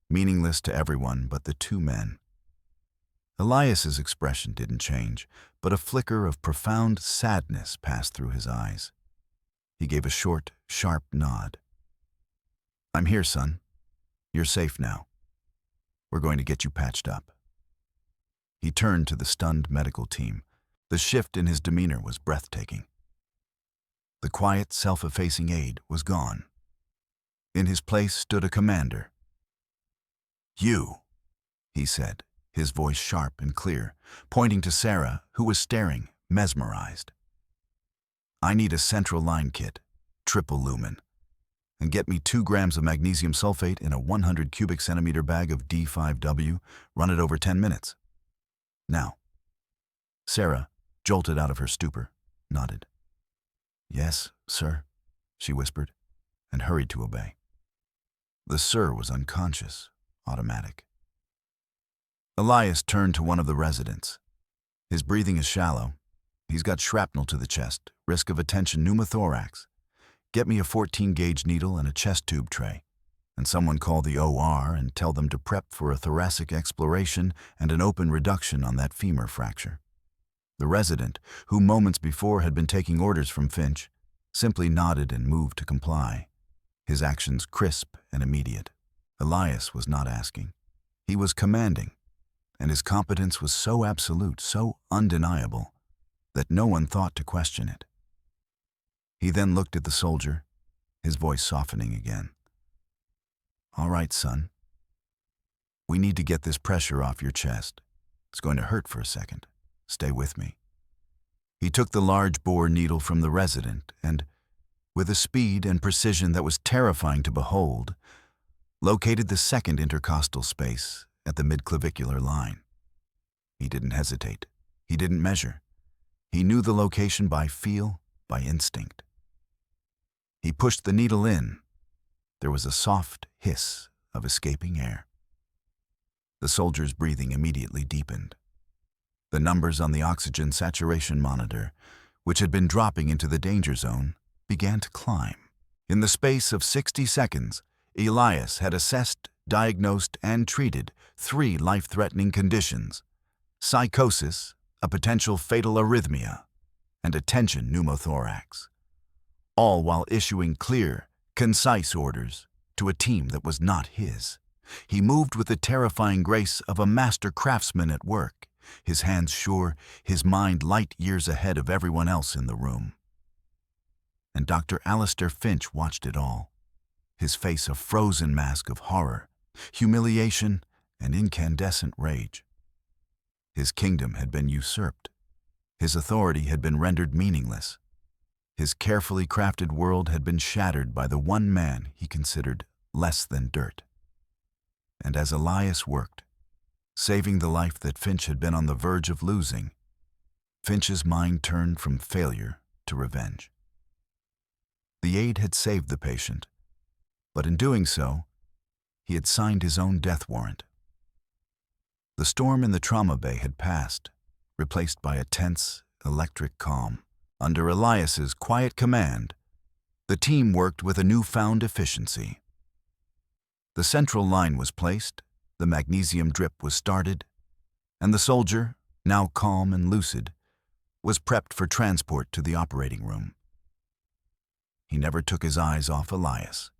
meaningless to everyone but the two men. Elias's expression didn't change, but a flicker of profound sadness passed through his eyes. He gave a short, sharp nod. "I'm here, son. You're safe now. We're going to get you patched up." He turned to the stunned medical team. The shift in his demeanor was breathtaking. The quiet, self-effacing Aide was gone. In his place stood a commander. "You," he said, his voice sharp and clear, pointing to Sarah, who was staring, mesmerized. "I need a central line kit, triple lumen, and get me 2 grams of magnesium sulfate in a 100 cubic centimeter bag of D5W, run it over 10 minutes. Now." Sarah, jolted out of her stupor, nodded. "Yes, sir," she whispered, and hurried to obey. The sir was unconscious, automatic. Elias turned to one of the residents. "His breathing is shallow. He's got shrapnel to the chest, risk of attention pneumothorax. Get me a 14-gauge needle and a chest tube tray, and someone call the OR and tell them to prep for a thoracic exploration and an open reduction on that femur fracture." The resident, who moments before had been taking orders from Finch, simply nodded and moved to comply, his actions crisp and immediate. Elias was not asking. He was commanding, and his competence was so absolute, so undeniable, that no one thought to question it. He then looked at the soldier, his voice softening again. "All right, son. We need to get this pressure off your chest. It's going to hurt for a second. Stay with me." He took the large bore needle from the resident and, with a speed and precision that was terrifying to behold, located the second intercostal space at the midclavicular line. He didn't hesitate. He didn't measure. He knew the location by feel, by instinct. He pushed the needle in. There was a soft hiss of escaping air. The soldier's breathing immediately deepened. The numbers on the oxygen saturation monitor, which had been dropping into the danger zone, began to climb. In the space of 60 seconds, Elias had assessed, diagnosed, and treated 3 life-threatening conditions: psychosis, a potential fatal arrhythmia, and a tension pneumothorax, all while issuing clear, concise orders to a team that was not his. He moved with the terrifying grace of a master craftsman at work, his hands sure, his mind light years ahead of everyone else in the room. And Dr. Alistair Finch watched it all, his face a frozen mask of horror, humiliation, and incandescent rage. His kingdom had been usurped. His authority had been rendered meaningless. His carefully crafted world had been shattered by the one man he considered less than dirt. And as Elias worked, saving the life that Finch had been on the verge of losing, Finch's mind turned from failure to revenge. The aide had saved the patient, but in doing so, he had signed his own death warrant. The storm in the trauma bay had passed, replaced by a tense, electric calm. Under Elias's quiet command, the team worked with a newfound efficiency. The central line was placed, the magnesium drip was started, and the soldier, now calm and lucid, was prepped for transport to the operating room. He never took his eyes off Elias,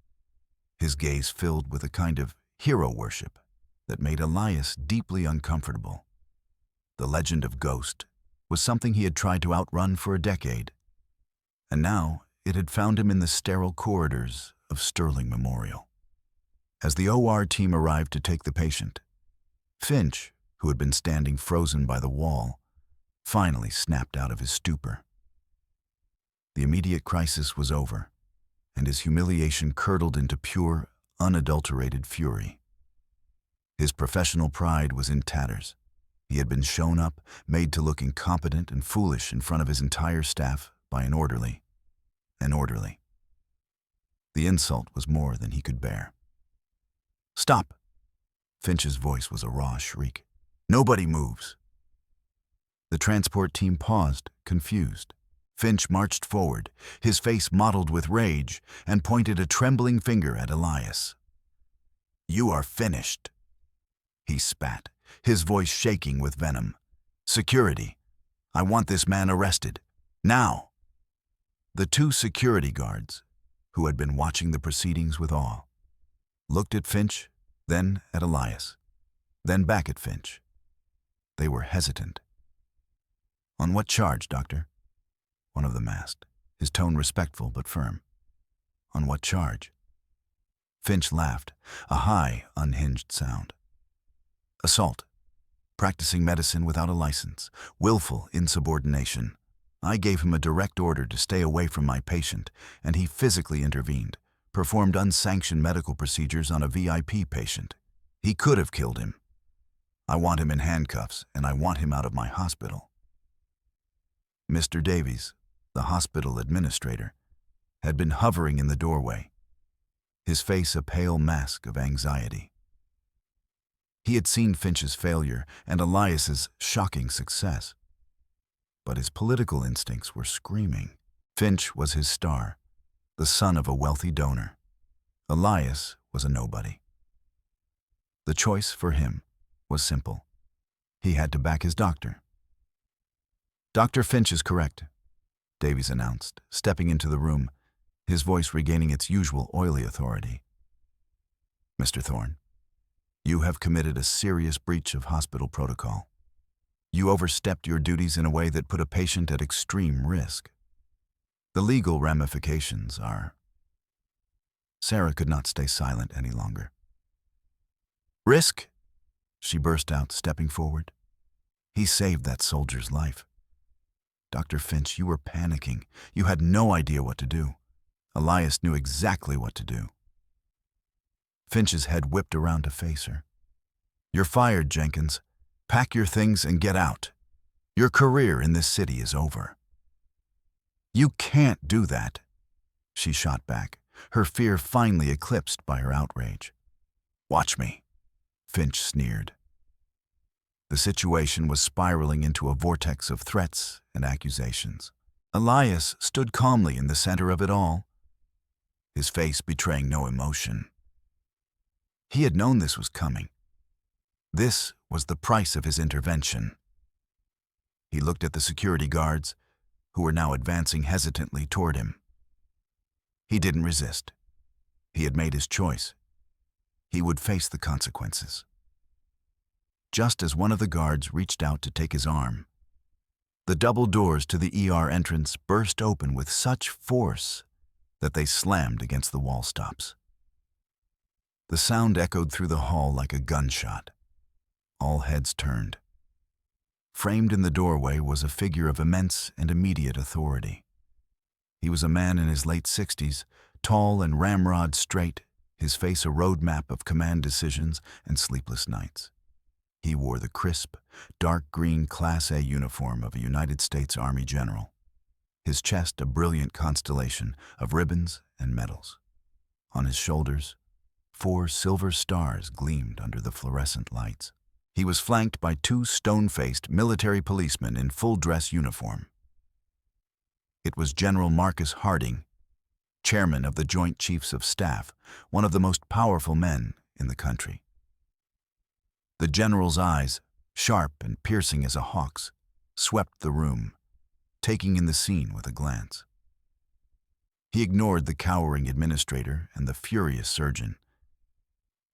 his gaze filled with a kind of hero worship that made Elias deeply uncomfortable. The legend of Ghost was something he had tried to outrun for a decade, and now it had found him in the sterile corridors of Sterling Memorial. As the OR team arrived to take the patient, Finch, who had been standing frozen by the wall, finally snapped out of his stupor. The immediate crisis was over, and his humiliation curdled into pure, unadulterated fury. His professional pride was in tatters. He had been shown up, made to look incompetent and foolish in front of his entire staff by an orderly. An orderly. The insult was more than he could bear. "Stop!" Finch's voice was a raw shriek. "Nobody moves." The transport team paused, confused. Finch marched forward, his face mottled with rage, and pointed a trembling finger at Elias. "You are finished," he spat, his voice shaking with venom. "Security! I want this man arrested. Now!" The two security guards, who had been watching the proceedings with awe, looked at Finch, then at Elias, then back at Finch. They were hesitant. "On what charge, Doctor?" one of them asked, his tone respectful but firm. "On what charge?" Finch laughed, a high, unhinged sound. "Assault. Practicing medicine without a license. Willful insubordination. I gave him a direct order to stay away from my patient, and he physically intervened, performed unsanctioned medical procedures on a VIP patient. He could have killed him. I want him in handcuffs, and I want him out of my hospital." Mr. Davies, the hospital administrator, had been hovering in the doorway, his face a pale mask of anxiety. He had seen Finch's failure and Elias's shocking success, but his political instincts were screaming. Finch was his star, the son of a wealthy donor. Elias was a nobody. The choice for him was simple. He had to back his doctor. "Dr. Finch is correct," Davies announced, stepping into the room, his voice regaining its usual oily authority. "Mr. Thorne, you have committed a serious breach of hospital protocol. You overstepped your duties in a way that put a patient at extreme risk. The legal ramifications are—" Sarah could not stay silent any longer. "Risk?" she burst out, stepping forward. "He saved that soldier's life. Dr. Finch, you were panicking. You had no idea what to do. Elias knew exactly what to do." Finch's head whipped around to face her. "You're fired, Jenkins. Pack your things and get out. Your career in this city is over." "You can't do that," she shot back, her fear finally eclipsed by her outrage. "Watch me," Finch sneered. The situation was spiraling into a vortex of threats and accusations. Elias stood calmly in the center of it all, his face betraying no emotion. He had known this was coming. This was the price of his intervention. He looked at the security guards, who were now advancing hesitantly toward him. He didn't resist. He had made his choice. He would face the consequences. Just as one of the guards reached out to take his arm, the double doors to the ER entrance burst open with such force that they slammed against the wall stops. The sound echoed through the hall like a gunshot. All heads turned. Framed in the doorway was a figure of immense and immediate authority. He was a man in his late 60s, tall and ramrod straight, his face a roadmap of command decisions and sleepless nights. He wore the crisp, dark green Class A uniform of a United States Army general, his chest a brilliant constellation of ribbons and medals. On his shoulders, 4 silver stars gleamed under the fluorescent lights. He was flanked by 2 stone-faced military policemen in full-dress uniform. It was General Marcus Harding, chairman of the Joint Chiefs of Staff, one of the most powerful men in the country. The general's eyes, sharp and piercing as a hawk's, swept the room, taking in the scene with a glance. He ignored the cowering administrator and the furious surgeon.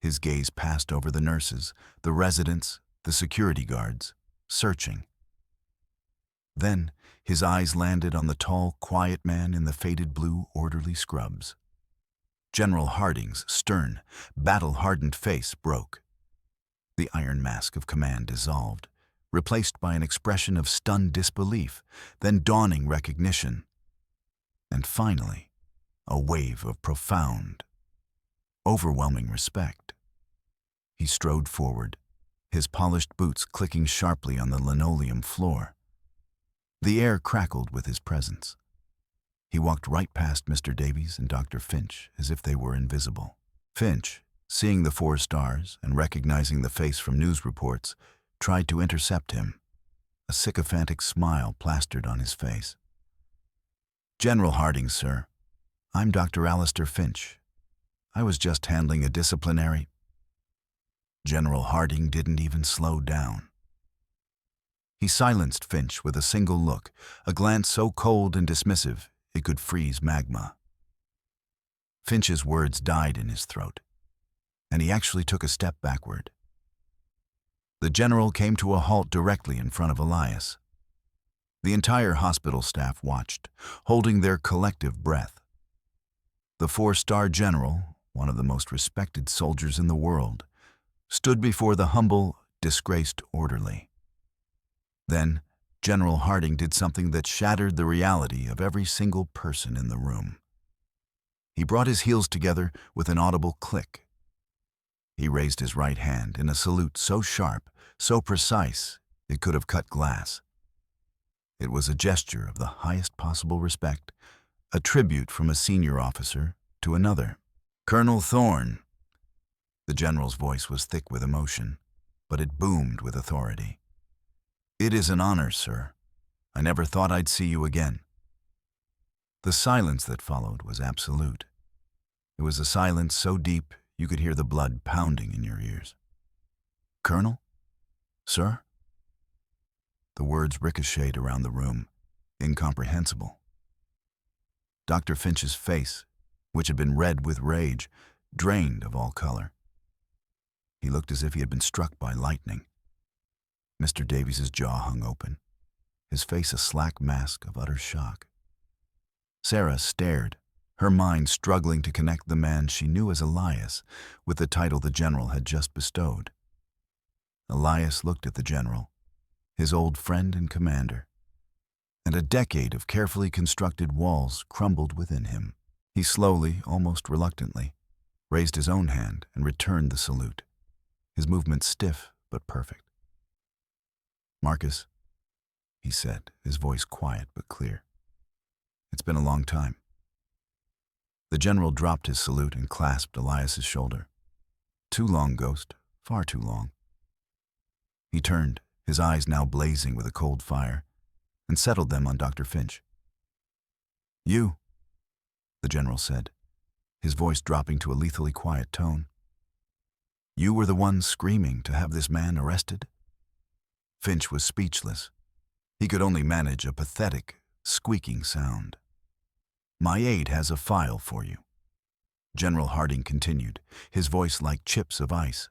His gaze passed over the nurses, the residents, the security guards, searching. Then his eyes landed on the tall, quiet man in the faded blue, orderly scrubs. General Harding's stern, battle-hardened face broke. The iron mask of command dissolved, replaced by an expression of stunned disbelief, then dawning recognition, and finally, a wave of profound, overwhelming respect. He strode forward, his polished boots clicking sharply on the linoleum floor. The air crackled with his presence. He walked right past Mr. Davies and Dr. Finch as if they were invisible. Finch, seeing the 4 stars and recognizing the face from news reports, tried to intercept him, a sycophantic smile plastered on his face. "General Harding, sir. I'm Dr. Alistair Finch. I was just handling a disciplinary—" General Harding didn't even slow down. He silenced Finch with a single look, a glance so cold and dismissive it could freeze magma. Finch's words died in his throat, and he actually took a step backward. The general came to a halt directly in front of Elias. The entire hospital staff watched, holding their collective breath. The four-star general, one of the most respected soldiers in the world, stood before the humble, disgraced orderly. Then, General Harding did something that shattered the reality of every single person in the room. He brought his heels together with an audible click. He raised his right hand in a salute so sharp, so precise, it could have cut glass. It was a gesture of the highest possible respect, a tribute from a senior officer to another. "Colonel Thorne." The general's voice was thick with emotion, but it boomed with authority. "It is an honor, sir. I never thought I'd see you again." The silence that followed was absolute. It was a silence so deep you could hear the blood pounding in your ears. "Colonel? Sir?" The words ricocheted around the room, incomprehensible. Dr. Finch's face, which had been red with rage, drained of all color. He looked as if he had been struck by lightning. Mr. Davies's jaw hung open, his face a slack mask of utter shock. Sarah stared, her mind struggling to connect the man she knew as Elias with the title the general had just bestowed. Elias looked at the general, his old friend and commander, and a decade of carefully constructed walls crumbled within him. He slowly, almost reluctantly, raised his own hand and returned the salute, his movement stiff but perfect. "Marcus," he said, his voice quiet but clear. "It's been a long time." The general dropped his salute and clasped Elias's shoulder. "Too long, Ghost, far too long." He turned, his eyes now blazing with a cold fire, and settled them on Dr. Finch. "You," the general said, his voice dropping to a lethally quiet tone. "You were the one screaming to have this man arrested?" Finch was speechless. He could only manage a pathetic, squeaking sound. "My aide has a file for you," General Harding continued, his voice like chips of ice.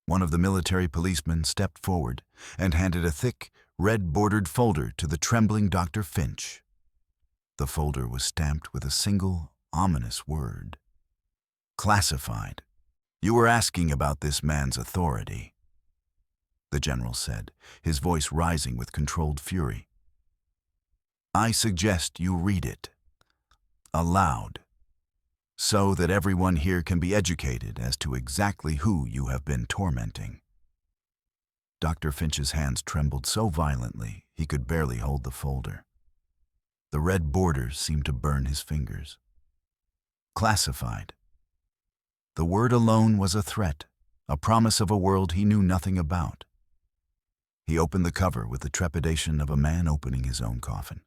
One of the military policemen stepped forward and handed a thick, red-bordered folder to the trembling Dr. Finch. The folder was stamped with a single, ominous word. "Classified. You were asking about this man's authority," the general said, his voice rising with controlled fury. "I suggest you read it, aloud, so that everyone here can be educated as to exactly who you have been tormenting." Dr. Finch's hands trembled so violently he could barely hold the folder. The red borders seemed to burn his fingers. Classified. The word alone was a threat, a promise of a world he knew nothing about. He opened the cover with the trepidation of a man opening his own coffin.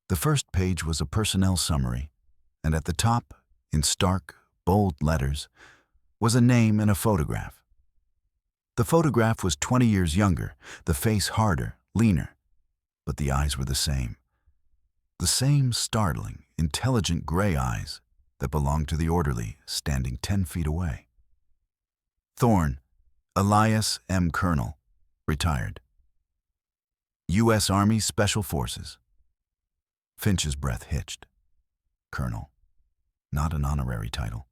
The first page was a personnel summary, and at the top, in stark, bold letters, was a name and a photograph. The photograph was 20 years younger, the face harder, leaner, but the eyes were the same. The same startling, intelligent gray eyes that belonged to the orderly standing 10 feet away. Thorne, Elias M. Colonel, retired. U.S. Army Special Forces. Finch's breath hitched. Colonel. Not an honorary title.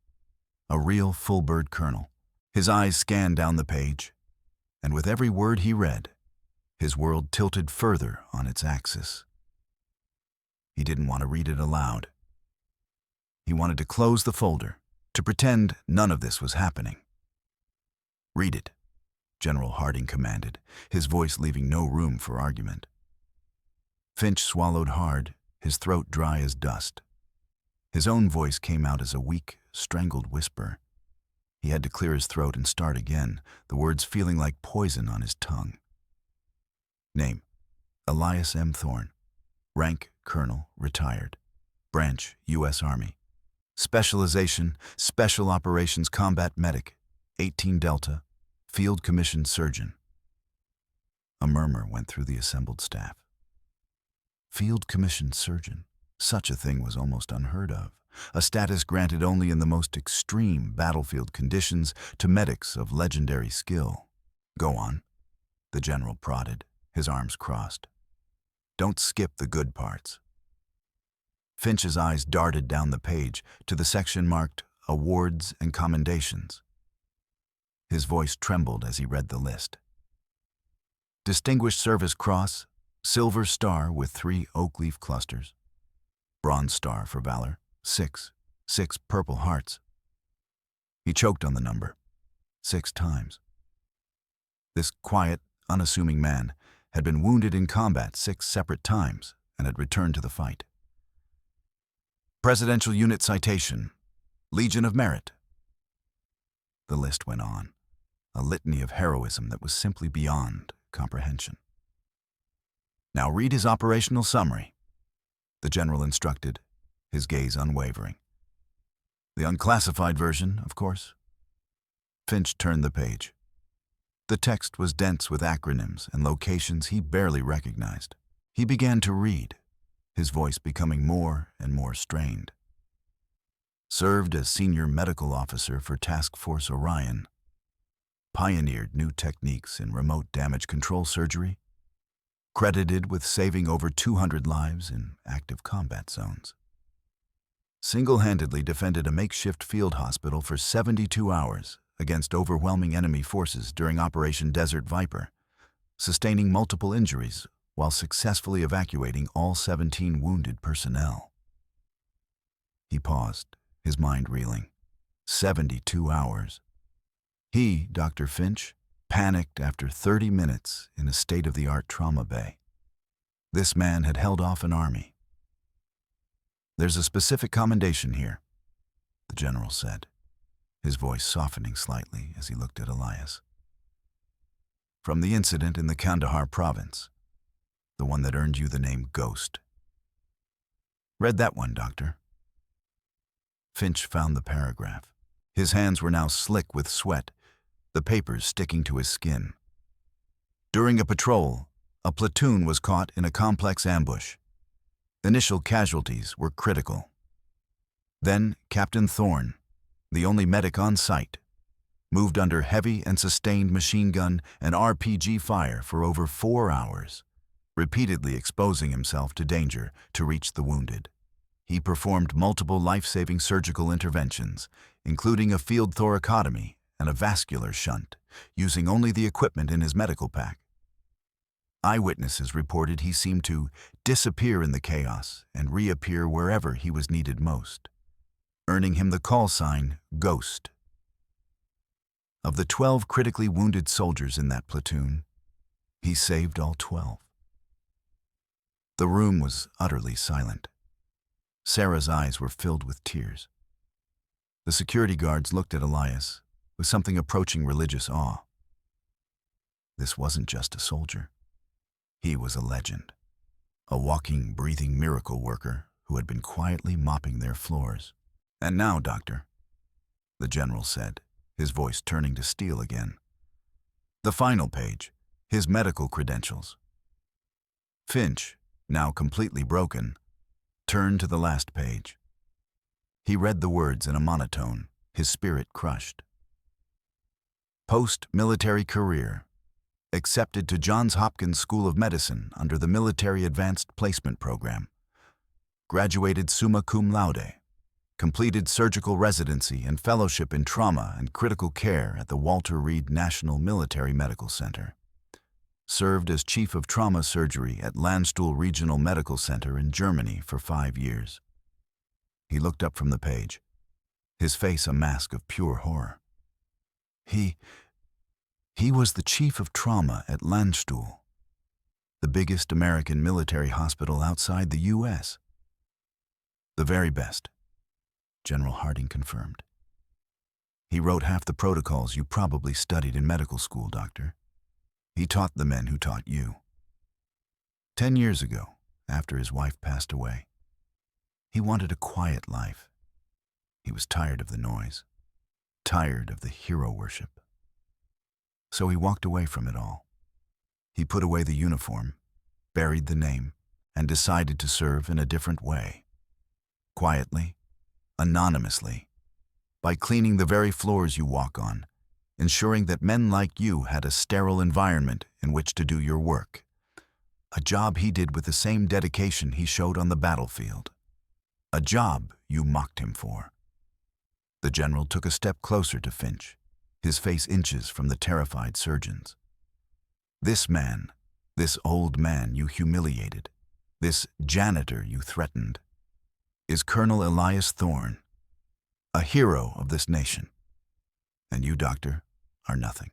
A real full-bird colonel. His eyes scanned down the page, and with every word he read, his world tilted further on its axis. He didn't want to read it aloud. He wanted to close the folder, to pretend none of this was happening. "Read it," General Harding commanded, his voice leaving no room for argument. Finch swallowed hard, his throat dry as dust. His own voice came out as a weak, strangled whisper. He had to clear his throat and start again, the words feeling like poison on his tongue. Name: Elias M. Thorne. Rank: Colonel, retired. Branch: U.S. Army. Specialization: Special Operations Combat Medic. 18 Delta, Field Commissioned Surgeon. A murmur went through the assembled staff. Field Commissioned Surgeon. Such a thing was almost unheard of, a status granted only in the most extreme battlefield conditions to medics of legendary skill. Go on, the general prodded, his arms crossed. Don't skip the good parts. Finch's eyes darted down the page to the section marked Awards and Commendations. His voice trembled as he read the list. Distinguished Service Cross, Silver Star with 3 oak leaf clusters. Bronze Star for Valor, 6 Purple Hearts. He choked on the number, 6 times. This quiet, unassuming man had been wounded in combat 6 separate times and had returned to the fight. Presidential Unit Citation, Legion of Merit. The list went on, a litany of heroism that was simply beyond comprehension. Now read his operational summary, the general instructed, his gaze unwavering. The unclassified version, of course. Finch turned the page. The text was dense with acronyms and locations he barely recognized. He began to read, his voice becoming more and more strained. Served as Senior Medical Officer for Task Force Orion. Pioneered new techniques in remote damage control surgery. Credited with saving over 200 lives in active combat zones. Single-handedly defended a makeshift field hospital for 72 hours against overwhelming enemy forces during Operation Desert Viper, sustaining multiple injuries while successfully evacuating all 17 wounded personnel. He paused, his mind reeling. 72 hours. He, Dr. Finch, panicked after 30 minutes in a state-of-the-art trauma bay. This man had held off an army. There's a specific commendation here, the general said, his voice softening slightly as he looked at Elias. From the incident in the Kandahar province, the one that earned you the name Ghost. Read that one, Doctor. Finch found the paragraph. His hands were now slick with sweat, the papers sticking to his skin. During a patrol, a platoon was caught in a complex ambush. Initial casualties were critical. Then Captain Thorne, the only medic on site, moved under heavy and sustained machine gun and RPG fire for over 4 hours, repeatedly exposing himself to danger to reach the wounded. He performed multiple life-saving surgical interventions, including a field thoracotomy and a vascular shunt, using only the equipment in his medical pack. Eyewitnesses reported he seemed to disappear in the chaos and reappear wherever he was needed most, earning him the call sign Ghost. Of the 12 critically wounded soldiers in that platoon, he saved all 12. The room was utterly silent. Sarah's eyes were filled with tears. The security guards looked at Elias with something approaching religious awe. This wasn't just a soldier. He was a legend, a walking, breathing miracle worker who had been quietly mopping their floors. And now, Doctor, the general said, his voice turning to steel again. The final page, his medical credentials. Finch, now completely broken, turned to the last page. He read the words in a monotone, his spirit crushed. Post-military career. Accepted to Johns Hopkins School of Medicine under the Military Advanced Placement Program. Graduated summa cum laude. Completed surgical residency and fellowship in trauma and critical care at the Walter Reed National Military Medical Center. Served as Chief of Trauma Surgery at Landstuhl Regional Medical Center in Germany for 5 years. He looked up from the page, his face a mask of pure horror. He was the Chief of Trauma at Landstuhl, the biggest American military hospital outside the U.S. The very best, General Harding confirmed. He wrote half the protocols you probably studied in medical school, Doctor. He taught the men who taught you. 10 years ago, after his wife passed away, he wanted a quiet life. He was tired of the noise. tired of the hero worship. So he walked away from it all. He put away the uniform, buried the name, and decided to serve in a different way. Quietly, anonymously, by cleaning the very floors you walk on, ensuring that men like you had a sterile environment in which to do your work. A job he did with the same dedication he showed on the battlefield. A job you mocked him for. The general took a step closer to Finch, his face inches from the terrified surgeons. This man, this old man you humiliated, this janitor you threatened, is Colonel Elias Thorne, a hero of this nation. And you, doctor, are nothing.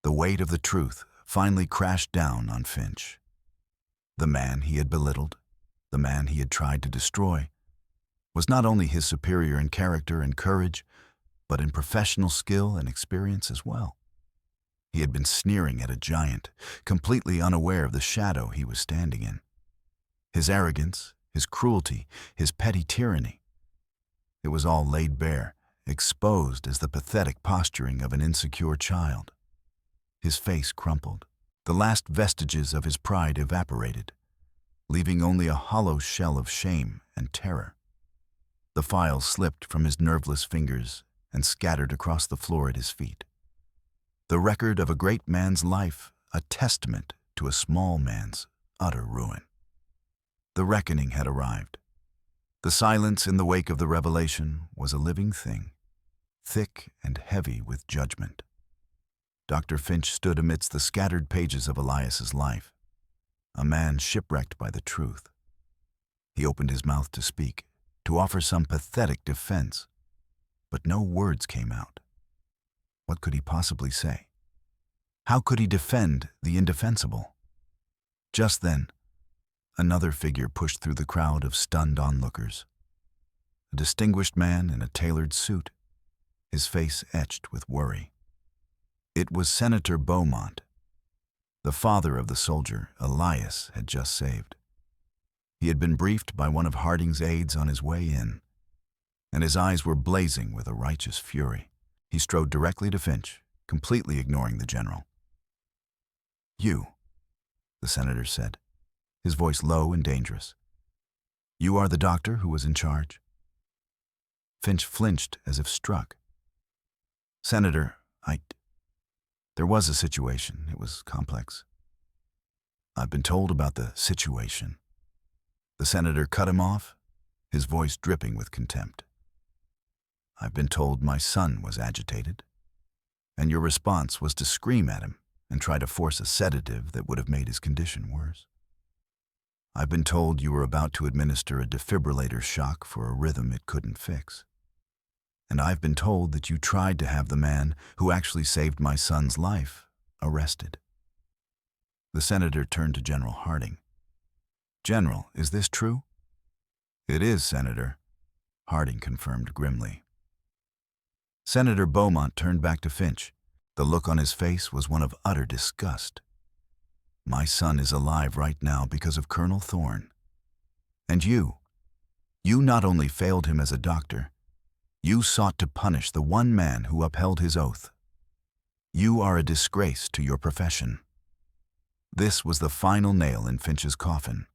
The weight of the truth finally crashed down on Finch. The man he had belittled, the man he had tried to destroy, was not only his superior in character and courage, but in professional skill and experience as well. He had been sneering at a giant, completely unaware of the shadow he was standing in. His arrogance, his cruelty, his petty tyranny. It was all laid bare, exposed as the pathetic posturing of an insecure child. His face crumpled. The last vestiges of his pride evaporated, leaving only a hollow shell of shame and terror. The files slipped from his nerveless fingers and scattered across the floor at his feet. The record of a great man's life, a testament to a small man's utter ruin. The reckoning had arrived. The silence in the wake of the revelation was a living thing, thick and heavy with judgment. Dr. Finch stood amidst the scattered pages of Elias's life, a man shipwrecked by the truth. He opened his mouth to speak, to offer some pathetic defense, but no words came out. What could he possibly say? How could he defend the indefensible? Just then, another figure pushed through the crowd of stunned onlookers. A distinguished man in a tailored suit, his face etched with worry. It was Senator Beaumont, the father of the soldier Elias had just saved. He had been briefed by one of Harding's aides on his way in, and his eyes were blazing with a righteous fury. He strode directly to Finch, completely ignoring the general. "You," the senator said, his voice low and dangerous. "You are the doctor who was in charge?" Finch flinched as if struck. "Senator, there was a situation. It was complex. I've been told about the situation." The senator cut him off, his voice dripping with contempt. "I've been told my son was agitated, and your response was to scream at him and try to force a sedative that would have made his condition worse. I've been told you were about to administer a defibrillator shock for a rhythm it couldn't fix. And I've been told that you tried to have the man who actually saved my son's life arrested." The senator turned to General Harding. "General, is this true?" "It is, Senator," Harding confirmed grimly. Senator Beaumont turned back to Finch. The look on his face was one of utter disgust. "My son is alive right now because of Colonel Thorne. And you not only failed him as a doctor, you sought to punish the one man who upheld his oath. You are a disgrace to your profession." This was the final nail in Finch's coffin.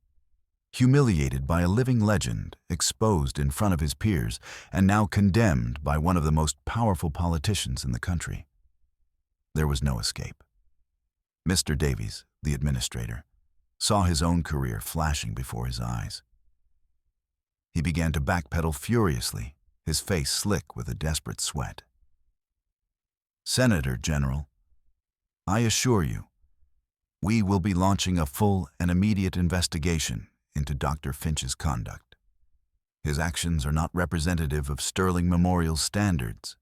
Humiliated by a living legend, exposed in front of his peers, and now condemned by one of the most powerful politicians in the country. There was no escape. Mr. Davies, the administrator, saw his own career flashing before his eyes. He began to backpedal furiously, his face slick with a desperate sweat. "Senator General, I assure you, we will be launching a full and immediate investigation into Dr. Finch's conduct. His actions are not representative of Sterling Memorial's standards.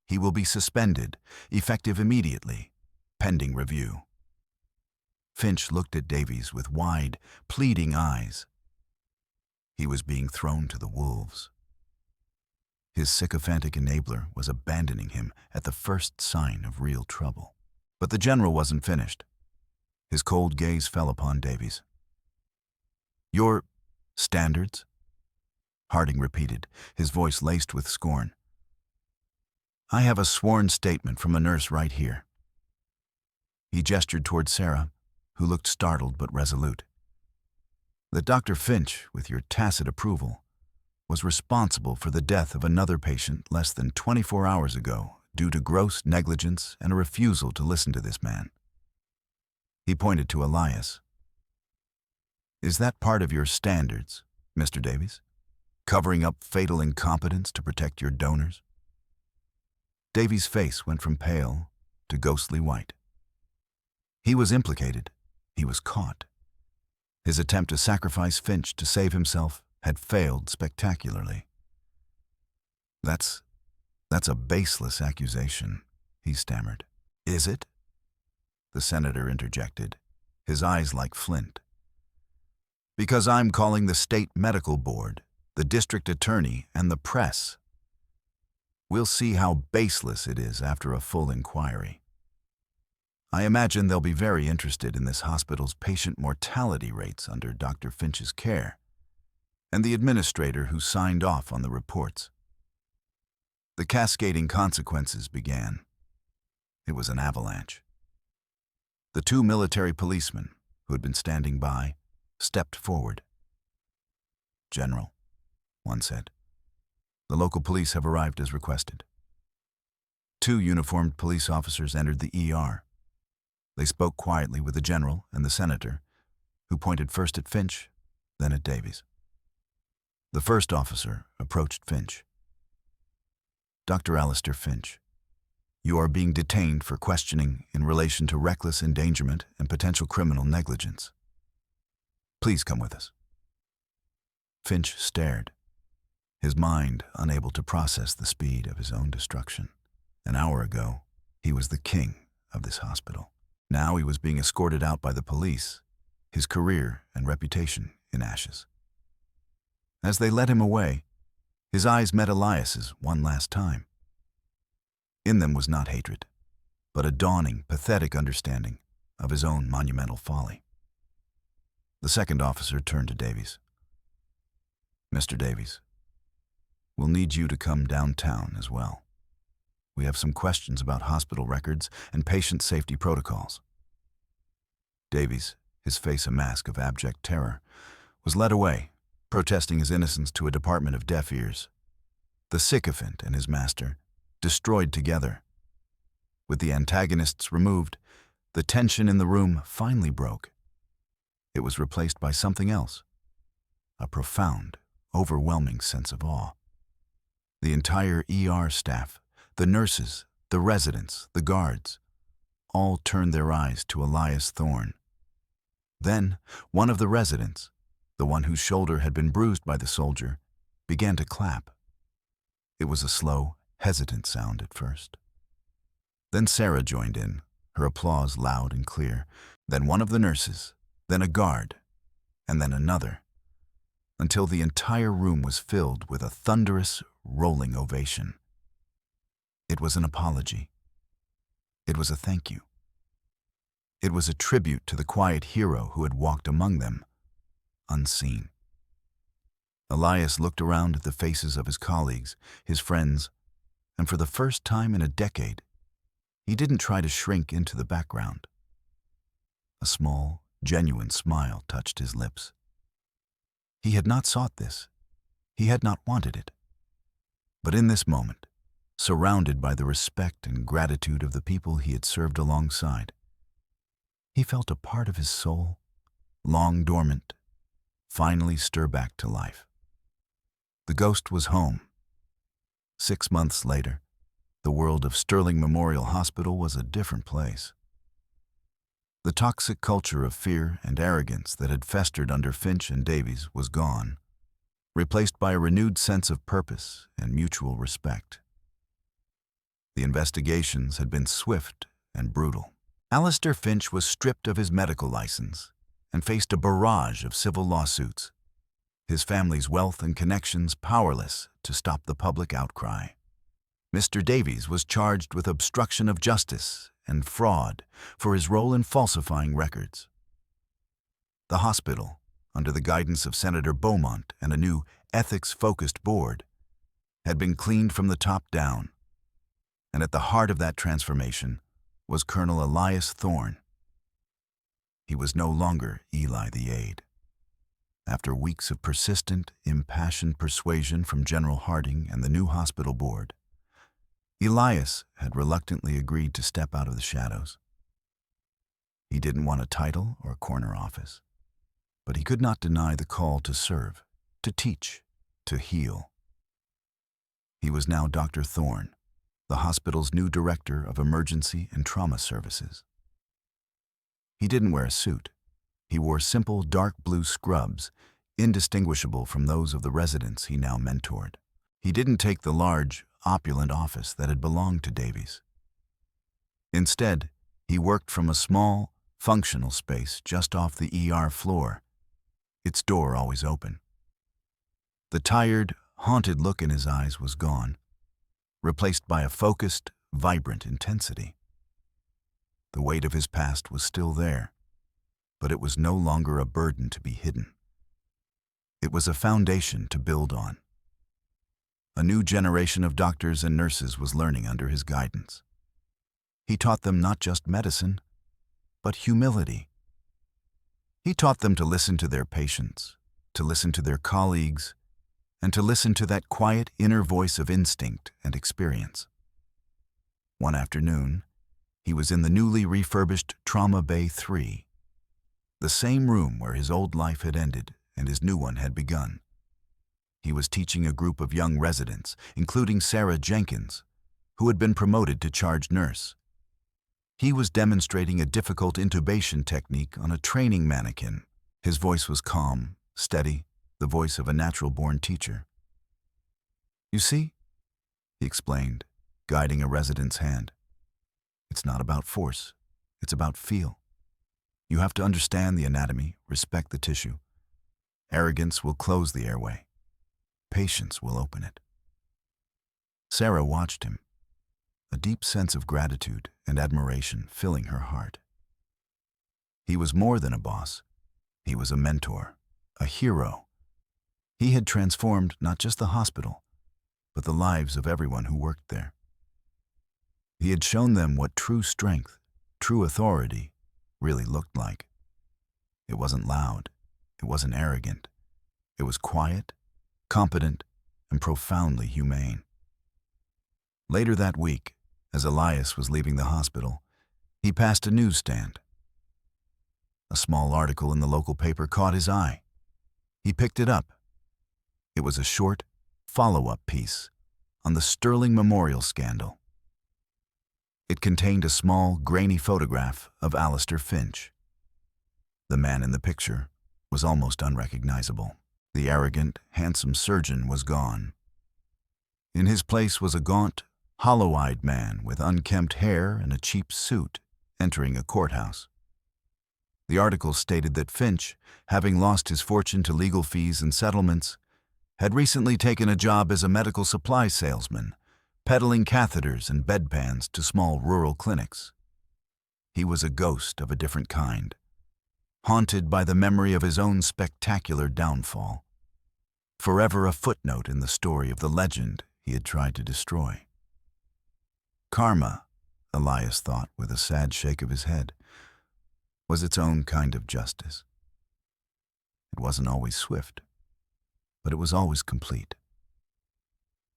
He will be suspended, effective immediately, pending review." Finch looked at Davies with wide, pleading eyes. He was being thrown to the wolves. His sycophantic enabler was abandoning him at the first sign of real trouble. But the general wasn't finished. His cold gaze fell upon Davies. "Your standards?" Harding repeated, his voice laced with scorn. I have a sworn statement from a nurse right here. He gestured toward Sarah, who looked startled but resolute. That Dr. Finch, with your tacit approval, was responsible for the death of another patient less than 24 hours ago due to gross negligence and a refusal to listen to this man. He pointed to Elias. Is that part of your standards, Mr. Davies? Covering up fatal incompetence to protect your donors? Davies' face went from pale to ghostly white. He was implicated. He was caught. His attempt to sacrifice Finch to save himself had failed spectacularly. That's a baseless accusation, he stammered. Is it? The senator interjected, his eyes like flint. Because I'm calling the state medical board, the district attorney, and the press. We'll see how baseless it is after a full inquiry. I imagine they'll be very interested in this hospital's patient mortality rates under Dr. Finch's care, and the administrator who signed off on the reports. The cascading consequences began. It was an avalanche. The two military policemen, who had been standing by, stepped forward. General, one said, the local police have arrived as requested. Two uniformed police officers entered the ER. They spoke quietly with the general and the senator, who pointed first at Finch, then at Davies. The first officer approached Finch. Dr. Alistair Finch, you are being detained for questioning in relation to reckless endangerment and potential criminal negligence. Please come with us. Finch stared, his mind unable to process the speed of his own destruction. An hour ago, he was the king of this hospital. Now he was being escorted out by the police, his career and reputation in ashes. As they led him away, his eyes met Elias's one last time. In them was not hatred, but a dawning, pathetic understanding of his own monumental folly. The second officer turned to Davies. Mr. Davies, we'll need you to come downtown as well. We have some questions about hospital records and patient safety protocols. Davies, his face a mask of abject terror, was led away, protesting his innocence to a department of deaf ears. The sycophant and his master, destroyed together. With the antagonists removed, the tension in the room finally broke. It was replaced by something else, a profound, overwhelming sense of awe. The entire ER staff, the nurses, the residents, the guards, all turned their eyes to Elias Thorne. Then, one of the residents, the one whose shoulder had been bruised by the soldier, began to clap. It was a slow, hesitant sound at first. Then Sarah joined in, her applause loud and clear. Then one of the nurses, then a guard, and then another, until the entire room was filled with a thunderous, rolling ovation. It was an apology. It was a thank you. It was a tribute to the quiet hero who had walked among them, unseen. Elias looked around at the faces of his colleagues, his friends, and for the first time in a decade, he didn't try to shrink into the background. A small, genuine smile touched his lips. He had not sought this. He had not wanted it. But in this moment, surrounded by the respect and gratitude of the people he had served alongside, he felt a part of his soul, long dormant, finally stir back to life. The ghost was home. 6 months later, the world of Sterling Memorial Hospital was a different place. The toxic culture of fear and arrogance that had festered under Finch and Davies was gone, replaced by a renewed sense of purpose and mutual respect. The investigations had been swift and brutal. Alistair Finch was stripped of his medical license and faced a barrage of civil lawsuits, his family's wealth and connections powerless to stop the public outcry. Mr. Davies was charged with obstruction of justice and fraud for his role in falsifying records. The hospital, under the guidance of Senator Beaumont and a new ethics-focused board, had been cleaned from the top down. And at the heart of that transformation was Colonel Elias Thorne. He was no longer Eli the Aide. After weeks of persistent, impassioned persuasion from General Harding and the new hospital board, Elias had reluctantly agreed to step out of the shadows. He didn't want a title or a corner office, but he could not deny the call to serve, to teach, to heal. He was now Dr. Thorne, the hospital's new director of emergency and trauma services. He didn't wear a suit. He wore simple dark blue scrubs, indistinguishable from those of the residents he now mentored. He didn't take the large, opulent office that had belonged to Davies. Instead, he worked from a small, functional space just off the ER floor, its door always open. The tired, haunted look in his eyes was gone, replaced by a focused, vibrant intensity. The weight of his past was still there, but it was no longer a burden to be hidden. It was a foundation to build on. A new generation of doctors and nurses was learning under his guidance. He taught them not just medicine, but humility. He taught them to listen to their patients, to listen to their colleagues, and to listen to that quiet inner voice of instinct and experience. One afternoon, he was in the newly refurbished Trauma Bay 3, the same room where his old life had ended and his new one had begun. He was teaching a group of young residents, including Sarah Jenkins, who had been promoted to charge nurse. He was demonstrating a difficult intubation technique on a training mannequin. His voice was calm, steady, the voice of a natural-born teacher. "You see," he explained, guiding a resident's hand, "it's not about force, it's about feel. You have to understand the anatomy, respect the tissue. Arrogance will close the airway. Patience will open it." Sarah watched him, a deep sense of gratitude and admiration filling her heart. He was more than a boss. He was a mentor, a hero. He had transformed not just the hospital, but the lives of everyone who worked there. He had shown them what true strength, true authority, really looked like. It wasn't loud. It wasn't arrogant. It was quiet, competent, and profoundly humane. Later that week, as Elias was leaving the hospital, he passed a newsstand. A small article in the local paper caught his eye. He picked it up. It was a short, follow-up piece on the Sterling Memorial scandal. It contained a small, grainy photograph of Alistair Finch. The man in the picture was almost unrecognizable. The arrogant, handsome surgeon was gone. In his place was a gaunt, hollow-eyed man with unkempt hair and a cheap suit entering a courthouse. The article stated that Finch, having lost his fortune to legal fees and settlements, had recently taken a job as a medical supply salesman, peddling catheters and bedpans to small rural clinics. He was a ghost of a different kind, haunted by the memory of his own spectacular downfall, forever a footnote in the story of the legend he had tried to destroy. Karma, Elias thought with a sad shake of his head, was its own kind of justice. It wasn't always swift, but it was always complete.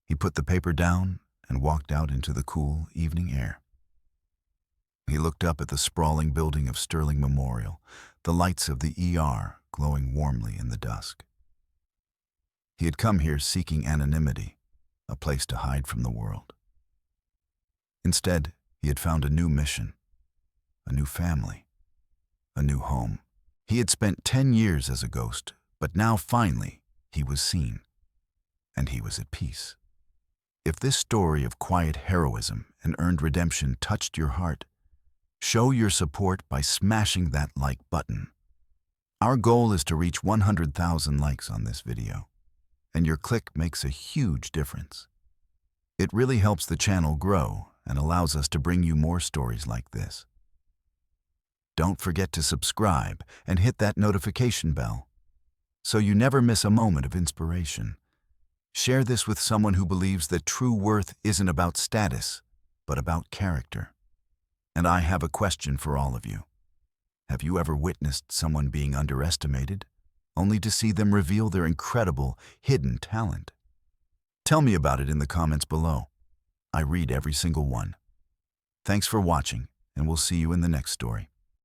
He put the paper down and walked out into the cool evening air. He looked up at the sprawling building of Sterling Memorial, the lights of the ER glowing warmly in the dusk. He had come here seeking anonymity, a place to hide from the world. Instead, he had found a new mission, a new family, a new home. He had spent 10 years as a ghost, but now finally he was seen, and he was at peace. If this story of quiet heroism and earned redemption touched your heart, show your support by smashing that like button. Our goal is to reach 100,000 likes on this video, and your click makes a huge difference. It really helps the channel grow and allows us to bring you more stories like this. Don't forget to subscribe and hit that notification bell so you never miss a moment of inspiration. Share this with someone who believes that true worth isn't about status, but about character. And I have a question for all of you. Have you ever witnessed someone being underestimated, only to see them reveal their incredible, hidden talent? Tell me about it in the comments below. I read every single one. Thanks for watching, and we'll see you in the next story.